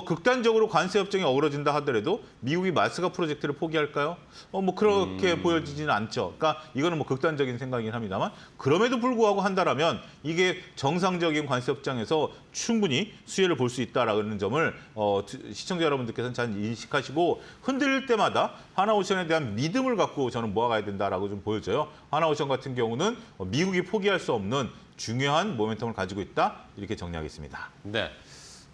극단적으로 관세 협정이 어그러진다 하더라도 미국이 마스카 프로젝트를 포기할까요? 뭐 그렇게 보여지지는 않죠. 그러니까 이거는 뭐 극단적인 생각이긴 합니다만 그럼에도 불구하고 한다라면 이게 정상적인 관세 협정에서 충분히 수혜를 볼 수 있다라는 점을 시청자 여러분들께서는 잘 인식하시고 흔들릴 때마다 하나오션에 대한 믿음을 갖고 저는 모아가야 된다라고 좀 보여져요. 하나오션 같은 경우는 미국이 포기할 수 없는 중요한 모멘텀을 가지고 있다 이렇게 정리하겠습니다. 네.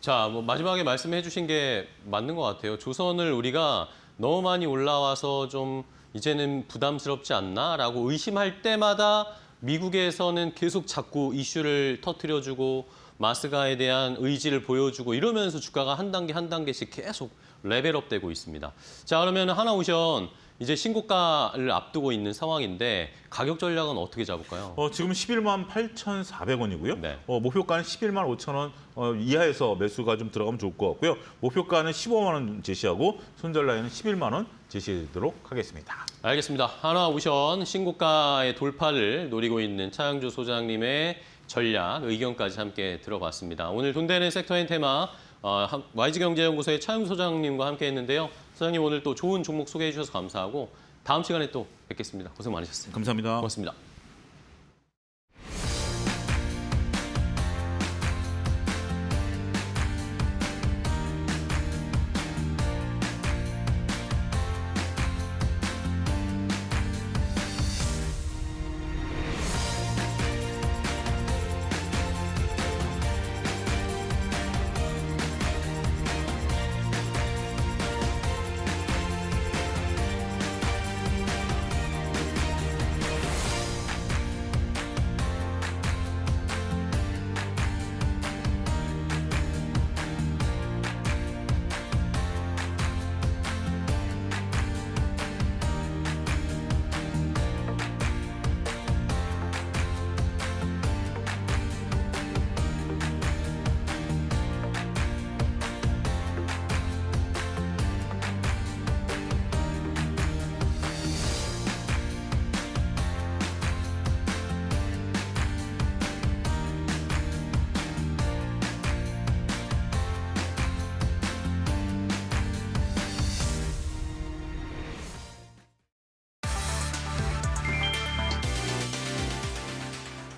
자, 뭐 마지막에 말씀해 주신 게 맞는 것 같아요. 조선을 우리가 너무 많이 올라와서 좀 이제는 부담스럽지 않나라고 의심할 때마다 미국에서는 계속 자꾸 이슈를 터뜨려주고 마스가에 대한 의지를 보여주고 이러면서 주가가 한 단계 한 단계씩 계속 레벨업되고 있습니다. 자, 그러면 하나오션 이제 신고가를 앞두고 있는 상황인데 가격 전략은 어떻게 잡을까요? 지금 11만 8,400원이고요. 네. 목표가는 11만 5천 원 이하에서 매수가 좀 들어가면 좋을 것 같고요. 목표가는 15만 원 제시하고 손절 라인은 11만 원 제시하도록 하겠습니다. 알겠습니다. 하나오션 신고가의 돌파를 노리고 있는 차영주 소장님의 전략, 의견까지 함께 들어봤습니다. 오늘 돈 되는 섹터인 테마 YG경제연구소의 차영주 소장님과 함께 했는데요. 소장님 오늘 또 좋은 종목 소개해 주셔서 감사하고 다음 시간에 또 뵙겠습니다. 고생 많으셨습니다. 감사합니다. 고맙습니다.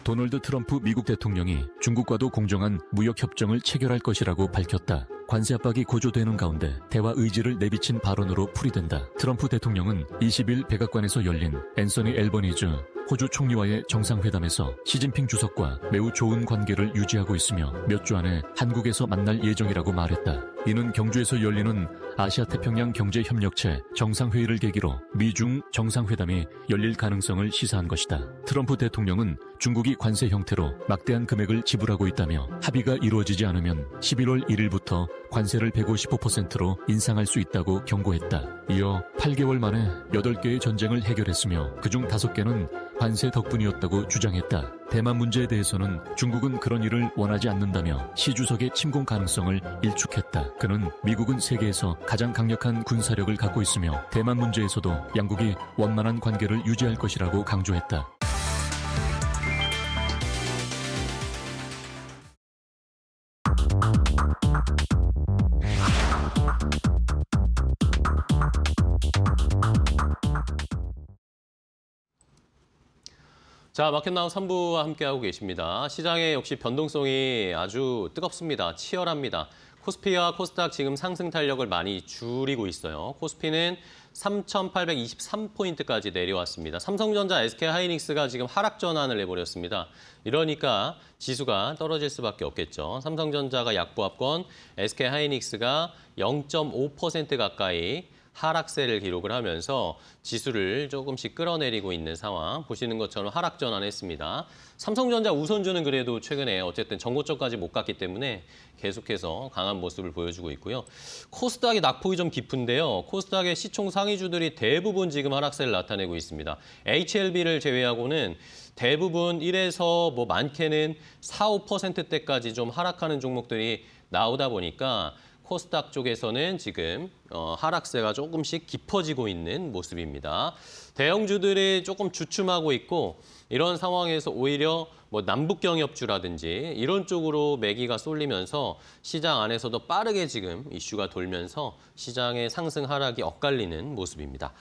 도널드 트럼프 미국 대통령이 중국과도 공정한 무역 협정을 체결할 것이라고 밝혔다. 관세 압박이 고조되는 가운데 대화 의지를 내비친 발언으로 풀이된다. 트럼프 대통령은 20일 백악관에서 열린 앤서니 앨버니즈 호주 총리와의 정상회담에서 시진핑 주석과 매우 좋은 관계를 유지하고 있으며 몇 주 안에 한국에서 만날 예정이라고 말했다. 이는 경주에서 열리는 아시아태평양 경제협력체 정상회의를 계기로 미중 정상회담이 열릴 가능성을 시사한 것이다. 트럼프 대통령은 중국이 관세 형태로 막대한 금액을 지불하고 있다며 합의가 이루어지지 않으면 11월 1일부터 관세를 155%로 인상할 수 있다고 경고했다. 이어 8개월 만에 8개의 전쟁을 해결했으며 그중 5개는 관세 덕분이었다고 주장했다. 대만 문제에 대해서는 중국은 그런 일을 원하지 않는다며 시 주석의 침공 가능성을 일축했다. 그는 미국은 세계에서 가장 강력한 군사력을 갖고 있으며 대만 문제에서도 양국이 원만한 관계를 유지할 것이라고 강조했다. 자, 마켓나우 3부와 함께하고 계십니다. 시장의 역시 변동성이 아주 뜨겁습니다. 치열합니다. 코스피와 코스닥 지금 상승 탄력을 많이 줄이고 있어요. 코스피는 3,823포인트까지 내려왔습니다. 삼성전자, SK하이닉스가 지금 하락 전환을 해버렸습니다. 이러니까 지수가 떨어질 수밖에 없겠죠. 삼성전자가 약보합권, SK하이닉스가 0.5% 가까이 하락세를 기록을 하면서 지수를 조금씩 끌어내리고 있는 상황 보시는 것처럼 하락 전환했습니다. 삼성전자 우선주는 그래도 최근에 어쨌든 전고점까지 못 갔기 때문에 계속해서 강한 모습을 보여주고 있고요. 코스닥의 낙폭이 좀 깊은데요. 코스닥의 시총 상위주들이 대부분 지금 하락세를 나타내고 있습니다. HLB를 제외하고는 대부분 1에서 뭐 많게는 4, 5%대까지 좀 하락하는 종목들이 나오다 보니까 코스닥 쪽에서는 지금 하락세가 조금씩 깊어지고 있는 모습입니다. 대형주들이 조금 주춤하고 있고 이런 상황에서 오히려 뭐 남북경협주라든지 이런 쪽으로 매기가 쏠리면서 시장 안에서도 빠르게 지금 이슈가 돌면서 시장의 상승 하락이 엇갈리는 모습입니다.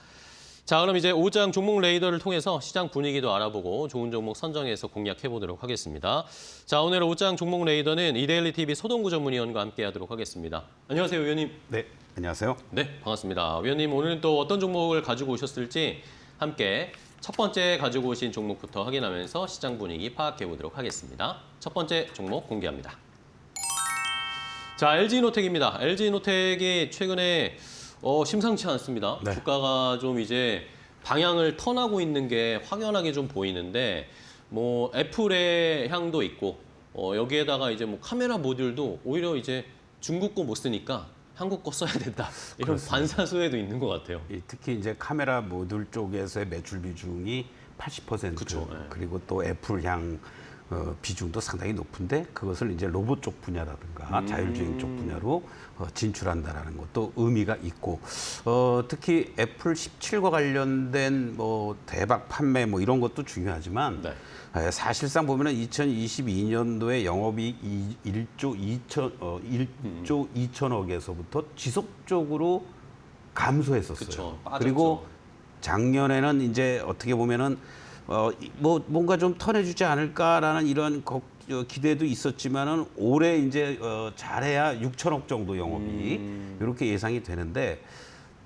자, 그럼 이제 5장 종목 레이더를 통해서 시장 분위기도 알아보고 좋은 종목 선정해서 공략해보도록 하겠습니다. 자, 오늘 5장 종목 레이더는 이데일리 TV 소동구 전문위원과 함께하도록 하겠습니다. 안녕하세요, 위원님. 네, 안녕하세요. 네, 반갑습니다. 위원님, 오늘은 또 어떤 종목을 가지고 오셨을지 함께 첫 번째 가지고 오신 종목부터 확인하면서 시장 분위기 파악해보도록 하겠습니다. 첫 번째 종목 공개합니다. 자, LG노텍입니다. LG노텍이 최근에 심상치 않습니다. 네. 주가가 좀 이제 방향을 턴하고 있는 게 확연하게 좀 보이는데 뭐 애플의 향도 있고 여기에다가 이제 뭐 카메라 모듈도 오히려 이제 중국 거 못 쓰니까 한국 거 써야 된다. 이런 그렇습니다. 반사수혜도 있는 것 같아요. 특히 이제 카메라 모듈 쪽에서의 매출 비중이 80%. 그쵸, 네. 그리고 또 애플향 비중도 상당히 높은데 그것을 이제 로봇 쪽 분야라든가 자율주행 쪽 분야로 진출한다라는 것도 의미가 있고 특히 애플 17과 관련된 뭐 대박 판매 뭐 이런 것도 중요하지만 네. 사실상 보면은 2022년도에 영업이익 1조 2천억에서부터 지속적으로 감소했었어요. 그쵸, 빠졌죠. 그리고 작년에는 이제 어떻게 보면은 뭐 뭔가 좀 턴해주지 않을까라는 이런 기대도 있었지만은 올해 이제 잘해야 6천억 정도 영업이 이렇게 예상이 되는데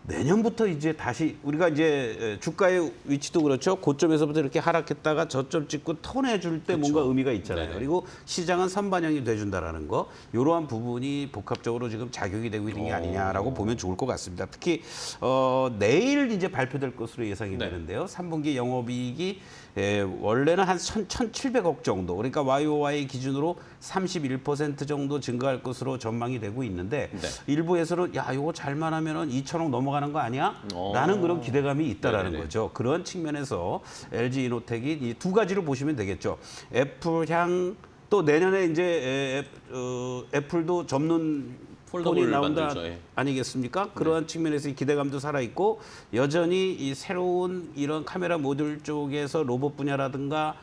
내년부터 이제 다시 우리가 이제 주가의 위치도 그렇죠. 고점에서부터 이렇게 하락했다가 저점 찍고 턴해줄 때 뭔가 의미가 있잖아요. 네. 그리고 시장은 선반영이 돼준다라는 거 이러한 부분이 복합적으로 지금 작용이 되고 있는 게 아니냐라고 보면 좋을 것 같습니다. 특히 내일 이제 발표될 것으로 예상이 네. 되는데요. 3분기 영업이익이 원래는 한 1,700억 정도, 그러니까 YOY 기준으로 31% 정도 증가할 것으로 전망이 되고 있는데 네. 일부에서는 야 이거 잘만 하면은 2천억 넘어가는 거 아니야? 라는 그런 기대감이 있다라는 네네네. 거죠. 그런 측면에서 LG이노텍이 이 두 가지를 보시면 되겠죠. 애플향 또 내년에 이제 애플도 접는 폴더블 폰이 나온다 만들죠, 예. 아니겠습니까? 그러한 측면에서 기대감도 살아있고 여전히 이 새로운 이런 카메라 모듈 쪽에서 로봇 분야라든가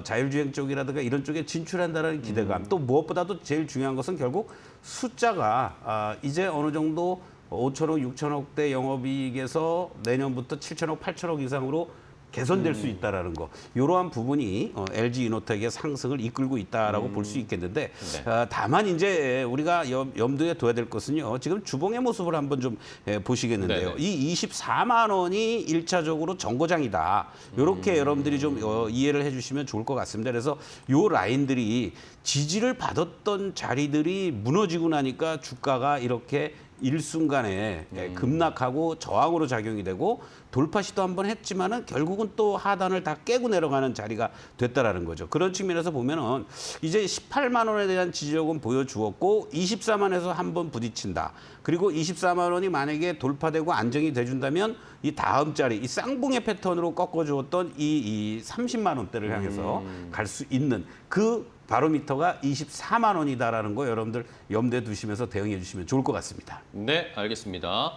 자율주행 쪽이라든가 이런 쪽에 진출한다는 기대감 또 무엇보다도 제일 중요한 것은 결국 숫자가 이제 어느 정도 5천억, 6천억대 영업이익에서 내년부터 7천억, 8천억 이상으로 개선될 수 있다라는 거, 이러한 부분이 LG 이노텍의 상승을 이끌고 있다라고 볼 수 있겠는데, 네. 다만 이제 우리가 염두에 둬야 될 것은요, 지금 주봉의 모습을 한번 좀 보시겠는데요. 네네. 이 24만 원이 1차적으로 정거장이다. 이렇게 여러분들이 좀 이해를 해주시면 좋을 것 같습니다. 그래서 요 라인들이 지지를 받았던 자리들이 무너지고 나니까 주가가 이렇게 일순간에 급락하고 저항으로 작용이 되고 돌파 시도 한번 했지만은 결국은 또 하단을 다 깨고 내려가는 자리가 됐다라는 거죠. 그런 측면에서 보면은 이제 18만 원에 대한 지지력은 보여주었고 24만에서 한번 부딪힌다. 그리고 24만 원이 만약에 돌파되고 안정이 돼준다면 이 다음 자리, 이 쌍봉의 패턴으로 꺾어주었던 이 30만 원대를 향해서 갈 수 있는 그 바로미터가 24만 원이다라는 거 여러분들 염두에 두시면서 대응해 주시면 좋을 것 같습니다. 네, 알겠습니다.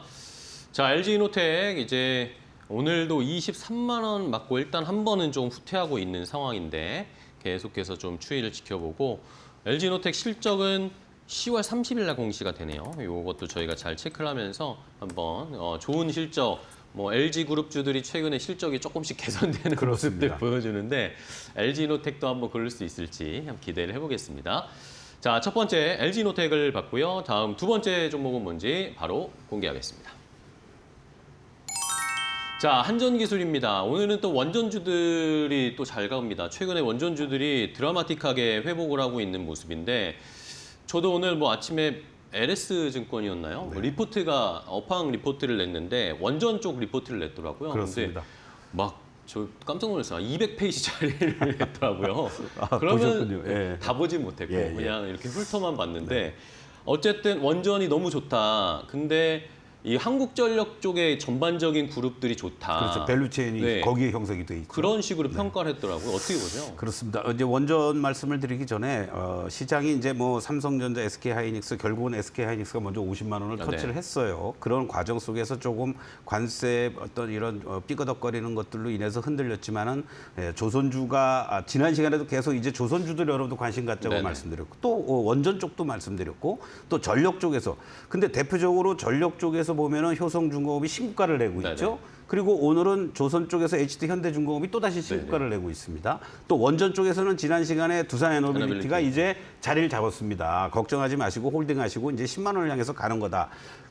자, LG이노텍 이제 오늘도 23만 원 맞고 일단 한 번은 좀 후퇴하고 있는 상황인데 계속해서 좀 추이를 지켜보고 LG이노텍 실적은 10월 30일 날 공시가 되네요. 이것도 저희가 잘 체크를 하면서 한번 좋은 실적, 뭐 LG그룹주들이 최근에 실적이 조금씩 개선되는 그렇습니다. 모습들 보여주는데 LG이노텍도 한번 그럴 수 있을지 한번 기대를 해보겠습니다. 자, 첫 번째 LG이노텍을 봤고요. 다음 두 번째 종목은 뭔지 바로 공개하겠습니다. 자, 한전기술입니다. 오늘은 또 원전주들이 또 잘 갑니다. 최근에 원전주들이 드라마틱하게 회복을 하고 있는 모습인데 저도 오늘 뭐 아침에 LS증권이었나요? 뭐 리포트가 업황 리포트를 냈는데 원전 쪽 리포트를 냈더라고요. 그렇습니다. 근데 막 저 깜짝 놀랐어요. 200페이지짜리를 냈더라고요. 보셨군요. 예. 다 보진 못했고 예, 예. 그냥 이렇게 훑어만 봤는데 어쨌든 원전이 너무 좋다. 근데 이 한국전력 쪽의 전반적인 그룹들이 좋다. 그렇죠. 밸류체인이 네. 거기에 형성이 돼 있고. 그런 식으로 평가를 했더라고요. 어떻게 보세요? 그렇습니다. 이제 원전 말씀을 드리기 전에 시장이 이제 뭐 삼성전자, SK하이닉스 결국은 SK하이닉스가 먼저 50만 원을 네. 터치를 했어요. 그런 과정 속에서 조금 관세 어떤 이런 삐거덕거리는 것들로 인해서 흔들렸지만은 조선주가 지난 시간에도 계속 이제 조선주들 여러분도 관심 갖자고 네네. 말씀드렸고 또 원전 쪽도 말씀드렸고 또 전력 쪽에서 근데 대표적으로 전력 쪽에서 보면은 효성중공업이 신고가를 내고 네네. 있죠. 그리고 오늘은 조선 쪽에서 HD현대중공업이 또다시 신고가를 내고 있습니다. 또 원전 쪽에서는 지난 시간에 두산에너빌리티가 이제 자리를 잡았습니다. 걱정하지 마시고 홀딩하시고 이제 10만 원을 향해서 가는 거다.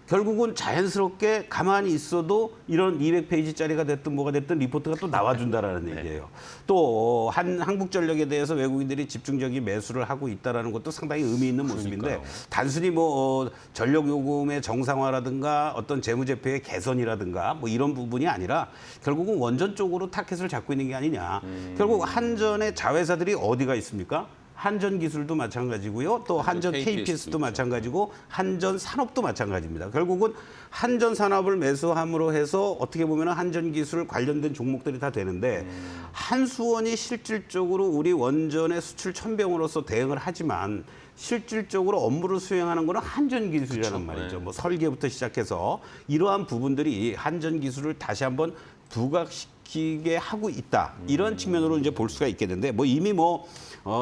결국은 자연스럽게 가만히 있어도 이런 200페이지짜리가 됐든 뭐가 됐든 리포트가 또 나와준다라는 얘기예요. 또 한국전력에 대해서 외국인들이 집중적인 매수를 하고 있다라는 것도 상당히 의미 있는 모습인데 그러니까요. 단순히 뭐 전력 요금의 정상화라든가 어떤 재무제표의 개선이라든가 뭐 이런 부분이 아니라 결국은 원전 쪽으로 타켓을 잡고 있는 게 아니냐. 결국 한전의 자회사들이 어디가 있습니까? 한전기술도 마찬가지고요. 또 한전 KPS도 마찬가지고 한전산업도 마찬가지입니다. 결국은 한전산업을 매수함으로 해서 어떻게 보면 한전기술 관련된 종목들이 다 되는데 한수원이 실질적으로 우리 원전의 수출 천병으로서 대응을 하지만 실질적으로 업무를 수행하는 거는 한전기술이라는 그쵸, 말이죠. 네. 뭐 설계부터 시작해서 이러한 부분들이 한전기술을 다시 한번 부각시키게 하고 있다. 이런 측면으로 이제 볼 수가 있겠는데 뭐 이미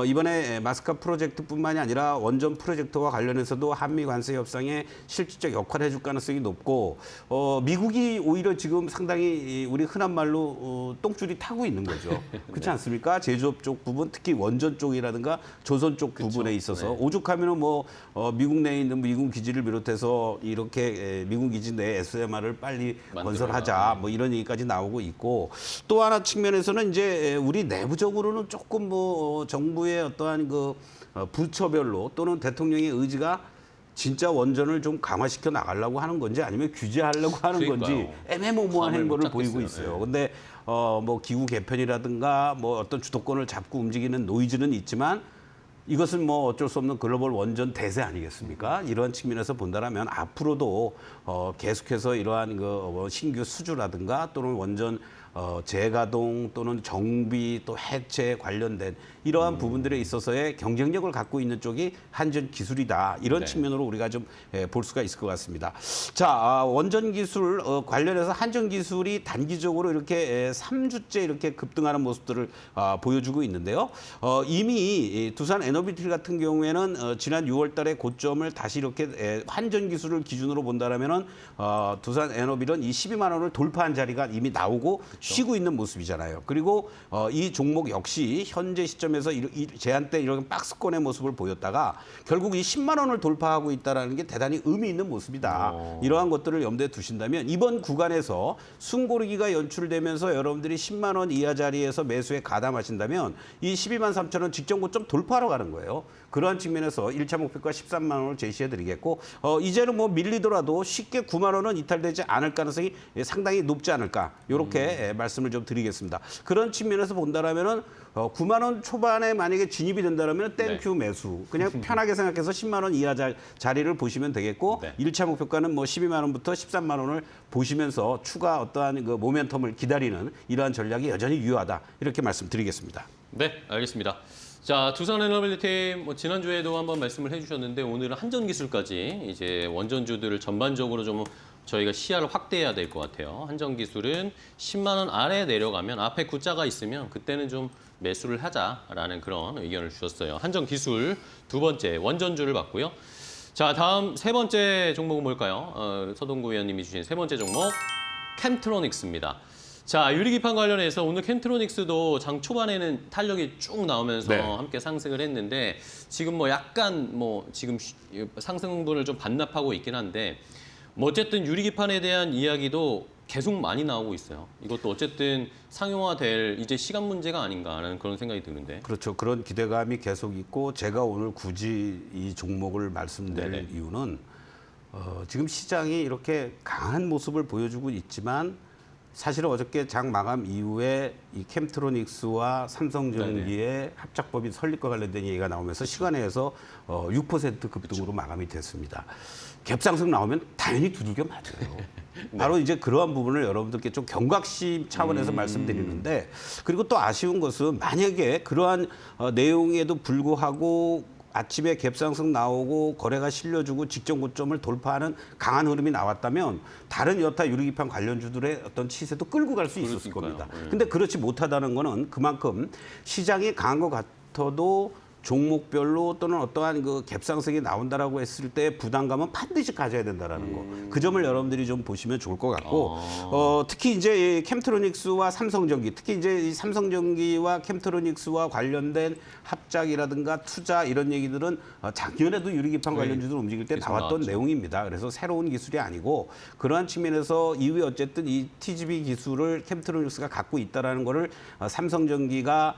이번에 마스카 프로젝트뿐만이 아니라 원전 프로젝트와 관련해서도 한미 관세 협상에 실질적 역할을 해줄 가능성이 높고 미국이 오히려 지금 상당히 우리 흔한 말로 똥줄이 타고 있는 거죠. 그렇지 않습니까? 제조업 쪽 부분, 특히 원전 쪽이라든가 조선 쪽 부분에 있어서 네. 오죽하면은 미국 내에 있는 미군 기지를 비롯해서 이렇게 미군 기지 내 SMR을 빨리 건설하자 뭐 이런 얘기까지 나오고 있고 또 하나 측면에서는 이제 우리 내부적으로는 조금 정부의 어떠한 그 부처별로 또는 대통령의 의지가 진짜 원전을 좀 강화시켜 나가려고 하는 건지 아니면 규제하려고 하는 건지 그러니까요. 애매모호한 감을 못 행보를 보이고 잡겠어요. 있어요. 네. 근데 기후 개편이라든가 어떤 주도권을 잡고 움직이는 노이즈는 있지만 이것은 어쩔 수 없는 글로벌 원전 대세 아니겠습니까? 이런 측면에서 본다면 앞으로도 계속해서 이러한 신규 수주라든가 또는 원전 재가동 또는 정비 또 해체 관련된 이러한 부분들에 있어서의 경쟁력을 갖고 있는 쪽이 한전 기술이다. 이런 네. 측면으로 우리가 좀 볼 수가 있을 것 같습니다. 자, 원전 기술 관련해서 한전 기술이 단기적으로 이렇게 3주째 이렇게 급등하는 모습들을 보여주고 있는데요. 이미 두산 에너비티 같은 경우에는 지난 6월 달에 고점을 다시 이렇게 한전 기술을 기준으로 본다면은 두산 에너빌은 이 12만 원을 돌파한 자리가 이미 나오고 쉬고 있는 모습이잖아요. 그리고 이 종목 역시 현재 시점에서 이 제한때 이런 박스권의 모습을 보였다가 결국 이 10만 원을 돌파하고 있다는 게 대단히 의미 있는 모습이다. 이러한 것들을 염두에 두신다면 이번 구간에서 숨고르기가 연출되면서 여러분들이 10만 원 이하 자리에서 매수에 가담하신다면 이 12만 3천 원 직전 고점 돌파하러 가는 거예요. 그러한 측면에서 1차 목표가 13만 원을 제시해드리겠고 이제는 뭐 밀리더라도 쉽게 9만 원은 이탈되지 않을 가능성이 상당히 높지 않을까 이렇게 말씀을 좀 드리겠습니다. 그런 측면에서 본다라면은 9만 원 초반에 만약에 진입이 된다면 땡큐 매수 그냥 편하게 생각해서 10만 원 이하 자리를 보시면 되겠고 네. 1차 목표가는 뭐 12만 원부터 13만 원을 보시면서 추가 어떠한 그 모멘텀을 기다리는 이러한 전략이 여전히 유효하다 이렇게 말씀드리겠습니다. 네, 알겠습니다. 자, 두산에너빌리티 지난주에도 한번 말씀을 해주셨는데 오늘은 한전기술까지 이제 원전주들을 전반적으로 좀 저희가 시야를 확대해야 될 것 같아요. 한전기술은 10만 원 아래 내려가면 앞에 구자가 있으면 그때는 좀 매수를 하자라는 그런 의견을 주셨어요. 한전기술 두 번째 원전주를 봤고요. 자, 다음 세 번째 종목은 뭘까요? 서동구 의원님이 주신 세 번째 종목 캠트로닉스입니다. 자, 유리기판 관련해서 오늘 캠트로닉스도 장 초반에는 탄력이 쭉 나오면서 네. 함께 상승을 했는데 지금 뭐 약간 뭐 지금 상승분을 좀 반납하고 있긴 한데 뭐 어쨌든 유리기판에 대한 이야기도 계속 많이 나오고 있어요. 이것도 어쨌든 상용화될 이제 시간 문제가 아닌가라는 그런 생각이 드는데. 그렇죠. 그런 기대감이 계속 있고 제가 오늘 굳이 이 종목을 말씀드릴 네네. 이유는 지금 시장이 이렇게 강한 모습을 보여주고 있지만 사실은 어저께 장 마감 이후에 이 캠트로닉스와 삼성전기의 합작법인 설립과 관련된 얘기가 나오면서 시간에서 6% 급등으로 마감이 됐습니다. 갭상승 나오면 당연히 두들겨 맞아요. 바로 이제 그러한 부분을 여러분들께 좀 경각심 차원에서 말씀드리는데 그리고 또 아쉬운 것은 만약에 그러한 내용에도 불구하고 아침에 갭상승 나오고 거래가 실려주고 직전 고점을 돌파하는 강한 흐름이 나왔다면 다른 여타 유리기판 관련주들의 어떤 치세도 끌고 갈 수 있었을 겁니다. 근데 그렇지 못하다는 거는 그만큼 시장이 강한 것 같아도 종목별로 또는 어떠한 그 갭상승이 나온다라고 했을 때 부담감은 반드시 가져야 된다라는 거. 그 점을 여러분들이 좀 보시면 좋을 것 같고 특히 이제 이 캠트로닉스와 삼성전기, 특히 이제 이 삼성전기와 캠트로닉스와 관련된 합작이라든가 투자 이런 얘기들은 작년에도 유리기판 관련주들 움직일 때 계속 나왔던 나왔죠. 내용입니다. 그래서 새로운 기술이 아니고 그러한 측면에서 이후에 어쨌든 이 TGV 기술을 캠트로닉스가 갖고 있다라는 거를 삼성전기가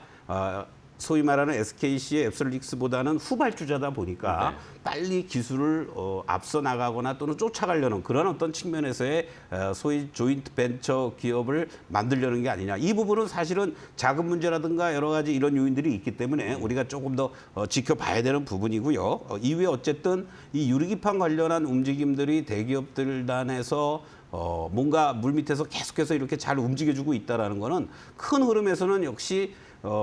소위 말하는 SKC의 앱솔릭스보다는 후발주자다 보니까 빨리 기술을 앞서 나가거나 또는 쫓아가려는 그런 어떤 측면에서의 소위 조인트 벤처 기업을 만들려는 게 아니냐. 이 부분은 사실은 자금 문제라든가 여러 가지 이런 요인들이 있기 때문에 우리가 조금 더 지켜봐야 되는 부분이고요. 이후에 어쨌든 이 유리기판 관련한 움직임들이 대기업들 단에서 뭔가 물밑에서 계속해서 이렇게 잘 움직여주고 있다는 거는 큰 흐름에서는 역시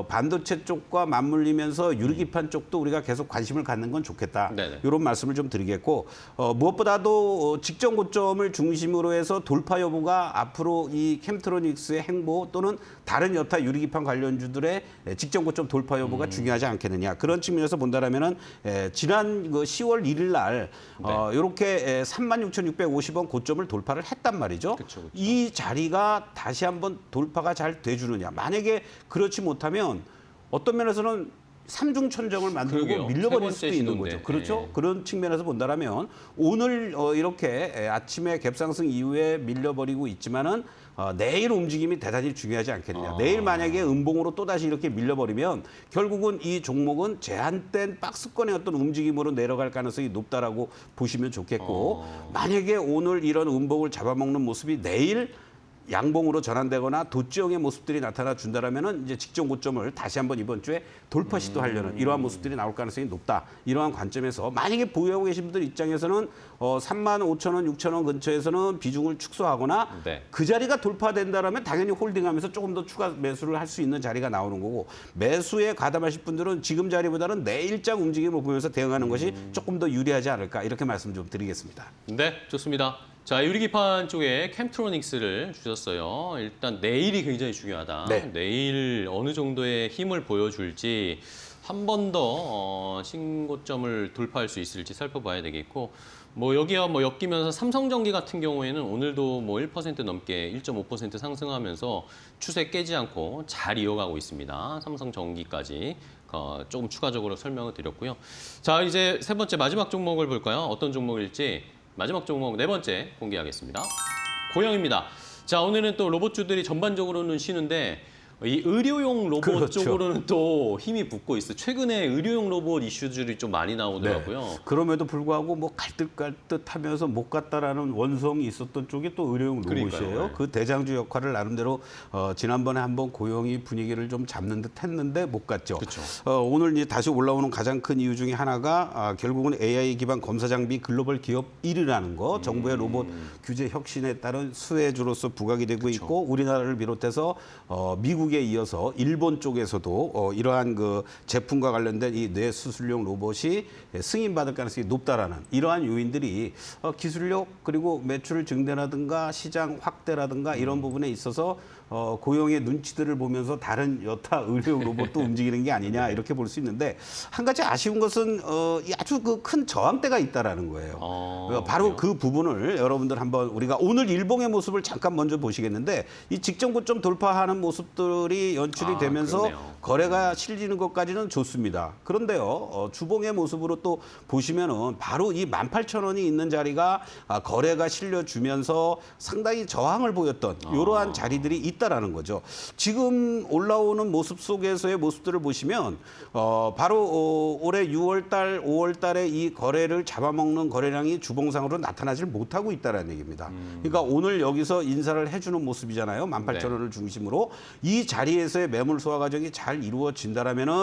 반도체 쪽과 맞물리면서 유리기판 쪽도 우리가 계속 관심을 갖는 건 좋겠다. 네네. 이런 말씀을 좀 드리겠고 무엇보다도 직전 고점을 중심으로 해서 돌파 여부가 앞으로 이 캠트로닉스의 행보 또는 다른 여타 유리기판 관련주들의 직전 고점 돌파 여부가 중요하지 않겠느냐. 그런 측면에서 본다라면은 지난 그 10월 1일 날 이렇게 36,650원 고점을 돌파를 했단 말이죠. 그쵸. 이 자리가 다시 한번 돌파가 잘 돼주느냐. 만약에 그렇지 못하면 어떤 면에서는 삼중천정을 만들고 그러게요. 밀려버릴 세 수도 번째 있는 시도인데. 거죠. 그렇죠. 네. 그런 측면에서 본다라면 오늘 이렇게 아침에 갭상승 이후에 밀려버리고 있지만은 내일 움직임이 대단히 중요하지 않겠느냐. 내일 만약에 음봉으로 또다시 이렇게 밀려버리면 결국은 이 종목은 제한된 박스권의 어떤 움직임으로 내려갈 가능성이 높다라고 보시면 좋겠고 만약에 오늘 이런 음봉을 잡아먹는 모습이 내일 양봉으로 전환되거나 도지형의 모습들이 나타나 준다라면은 이제 직전 고점을 다시 한번 이번 주에 돌파 시도하려는 이러한 모습들이 나올 가능성이 높다. 이러한 관점에서 만약에 보유하고 계신 분들 입장에서는 35,000원, 6,000원 근처에서는 비중을 축소하거나 네. 그 자리가 돌파된다라면 당연히 홀딩하면서 조금 더 추가 매수를 할 수 있는 자리가 나오는 거고 매수에 가담하실 분들은 지금 자리보다는 내일장 움직임을 보면서 대응하는 것이 조금 더 유리하지 않을까 이렇게 말씀 좀 드리겠습니다. 네, 좋습니다. 자, 유리기판 쪽에 캠트로닉스를 주셨어요. 일단 내일이 굉장히 중요하다. 네. 내일 어느 정도의 힘을 보여줄지 한 번 더 신고점을 돌파할 수 있을지 살펴봐야 되겠고 뭐 여기와 뭐 엮이면서 삼성전기 같은 경우에는 오늘도 뭐 1% 넘게 1.5% 상승하면서 추세 깨지 않고 잘 이어가고 있습니다. 삼성전기까지 조금 추가적으로 설명을 드렸고요. 자, 이제 세 번째 마지막 종목을 볼까요? 어떤 종목일지 마지막 종목 네 번째 공개하겠습니다. 고영입니다. 자, 오늘은 또 로봇주들이 전반적으로는 쉬는데 이 의료용 로봇 그렇죠. 쪽으로는 또 힘이 붙고 있어요. 최근에 의료용 로봇 이슈들이 좀 많이 나오더라고요. 네. 그럼에도 불구하고 뭐 갈듯하면서 못 갔다라는 원성이 있었던 쪽이 또 의료용 로봇이에요. 그러니까요. 네. 그 대장주 역할을 나름대로 지난번에 한번 고용이 분위기를 좀 잡는 듯 했는데 못 갔죠. 그렇죠. 오늘 이제 다시 올라오는 가장 큰 이유 중에 하나가 결국은 AI 기반 검사 장비 글로벌 기업 1위라는 거, 정부의 로봇 규제 혁신에 따른 수혜주로서 부각이 되고 있고 우리나라를 비롯해서 미국에 이어서 일본 쪽에서도 이러한 그 제품과 관련된 이 뇌수술용 로봇이 승인받을 가능성이 높다라는 이러한 요인들이 기술력 그리고 매출 증대라든가 시장 확대라든가 이런 부분에 있어서 고용의 눈치들을 보면서 다른 여타 의료용 로봇도 움직이는 게 아니냐 이렇게 볼 수 있는데 한 가지 아쉬운 것은 이 아주 그 큰 저항대가 있다라는 거예요. 바로 그래요? 그 부분을 여러분들 한번 우리가 오늘 일봉의 모습을 잠깐 먼저 보시겠는데 이 직전 고점 돌파하는 모습들이 연출이 되면서 그러네요. 거래가 실리는 것까지는 좋습니다. 그런데요, 주봉의 모습으로 또 보시면은 바로 이 18,000원이 있는 자리가 거래가 실려주면서 상당히 저항을 보였던 이러한 자리들이 있다라는 거죠. 지금 올라오는 모습 속에서의 모습들을 보시면 바로 올해 6월달, 5월달에 이 거래를 잡아먹는 거래량이 주봉상으로 나타나질 못하고 있다라는 얘기입니다. 그러니까 오늘 여기서 인사를 해주는 모습이잖아요. 18,000원을 중심으로 이 자리에서의 매물 소화 과정이 잘 이루어진다라면은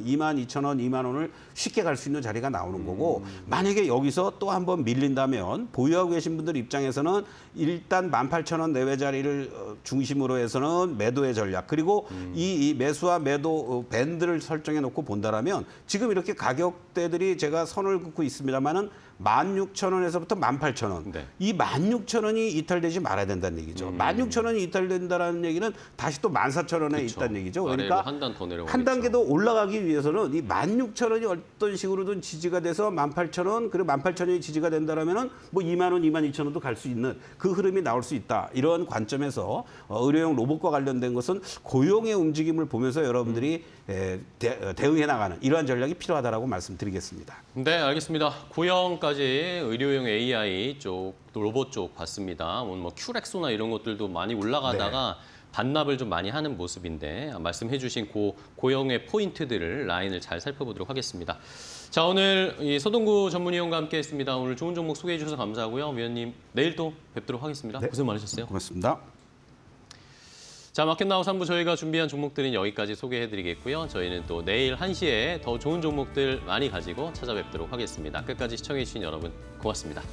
22,000원, 2만 원을 쉽게 갈 수 있는 자리가 나오는 거고 만약에 여기서 또 한번 밀린다면 보유하고 계신 분들 입장에서는 일단 18,000원 내외 자리를 중심으로 해서는 매도의 전략 그리고 이 매수와 매도 밴드를 설정해 놓고 본다라면 지금 이렇게 가격대들이 제가 선을 긋고 있습니다만은 16,000원에서부터 18,000원. 네. 이 16,000원이 이탈되지 말아야 된다는 얘기죠. 16,000원이 이탈된다라는 얘기는 다시 또 14,000원에 그쵸. 있다는 얘기죠. 아래로 그러니까 한 단 더 내려가겠죠. 한 단계 더 올라가기 위해서는 이 16,000원이 어떤 식으로든 지지가 돼서 18,000원 그리고 18,000원이 지지가 된다라면은 뭐 2만 원, 22,000원도 갈 수 있는 그 흐름이 나올 수 있다. 이런 관점에서 의료용 로봇과 관련된 것은 고용의 움직임을 보면서 여러분들이 대응해 나가는 이러한 전략이 필요하다라고 말씀드리겠습니다. 네, 알겠습니다. 고영까지 의료용 AI 쪽, 또 로봇 쪽 봤습니다. 오늘 뭐 큐렉소나 이런 것들도 많이 올라가다가 반납을 좀 많이 하는 모습인데 말씀해주신 고영의 포인트들을 라인을 잘 살펴보도록 하겠습니다. 자, 오늘 이 서동구 전문위원과 함께했습니다. 오늘 좋은 종목 소개해 주셔서 감사하고요, 위원님 내일 또 뵙도록 하겠습니다. 고생 많으셨어요. 고맙습니다. 자, 마켓나우 3부 저희가 준비한 종목들은 여기까지 소개해드리겠고요. 저희는 또 내일 1시에 더 좋은 종목들 많이 가지고 찾아뵙도록 하겠습니다. 끝까지 시청해주신 여러분 고맙습니다.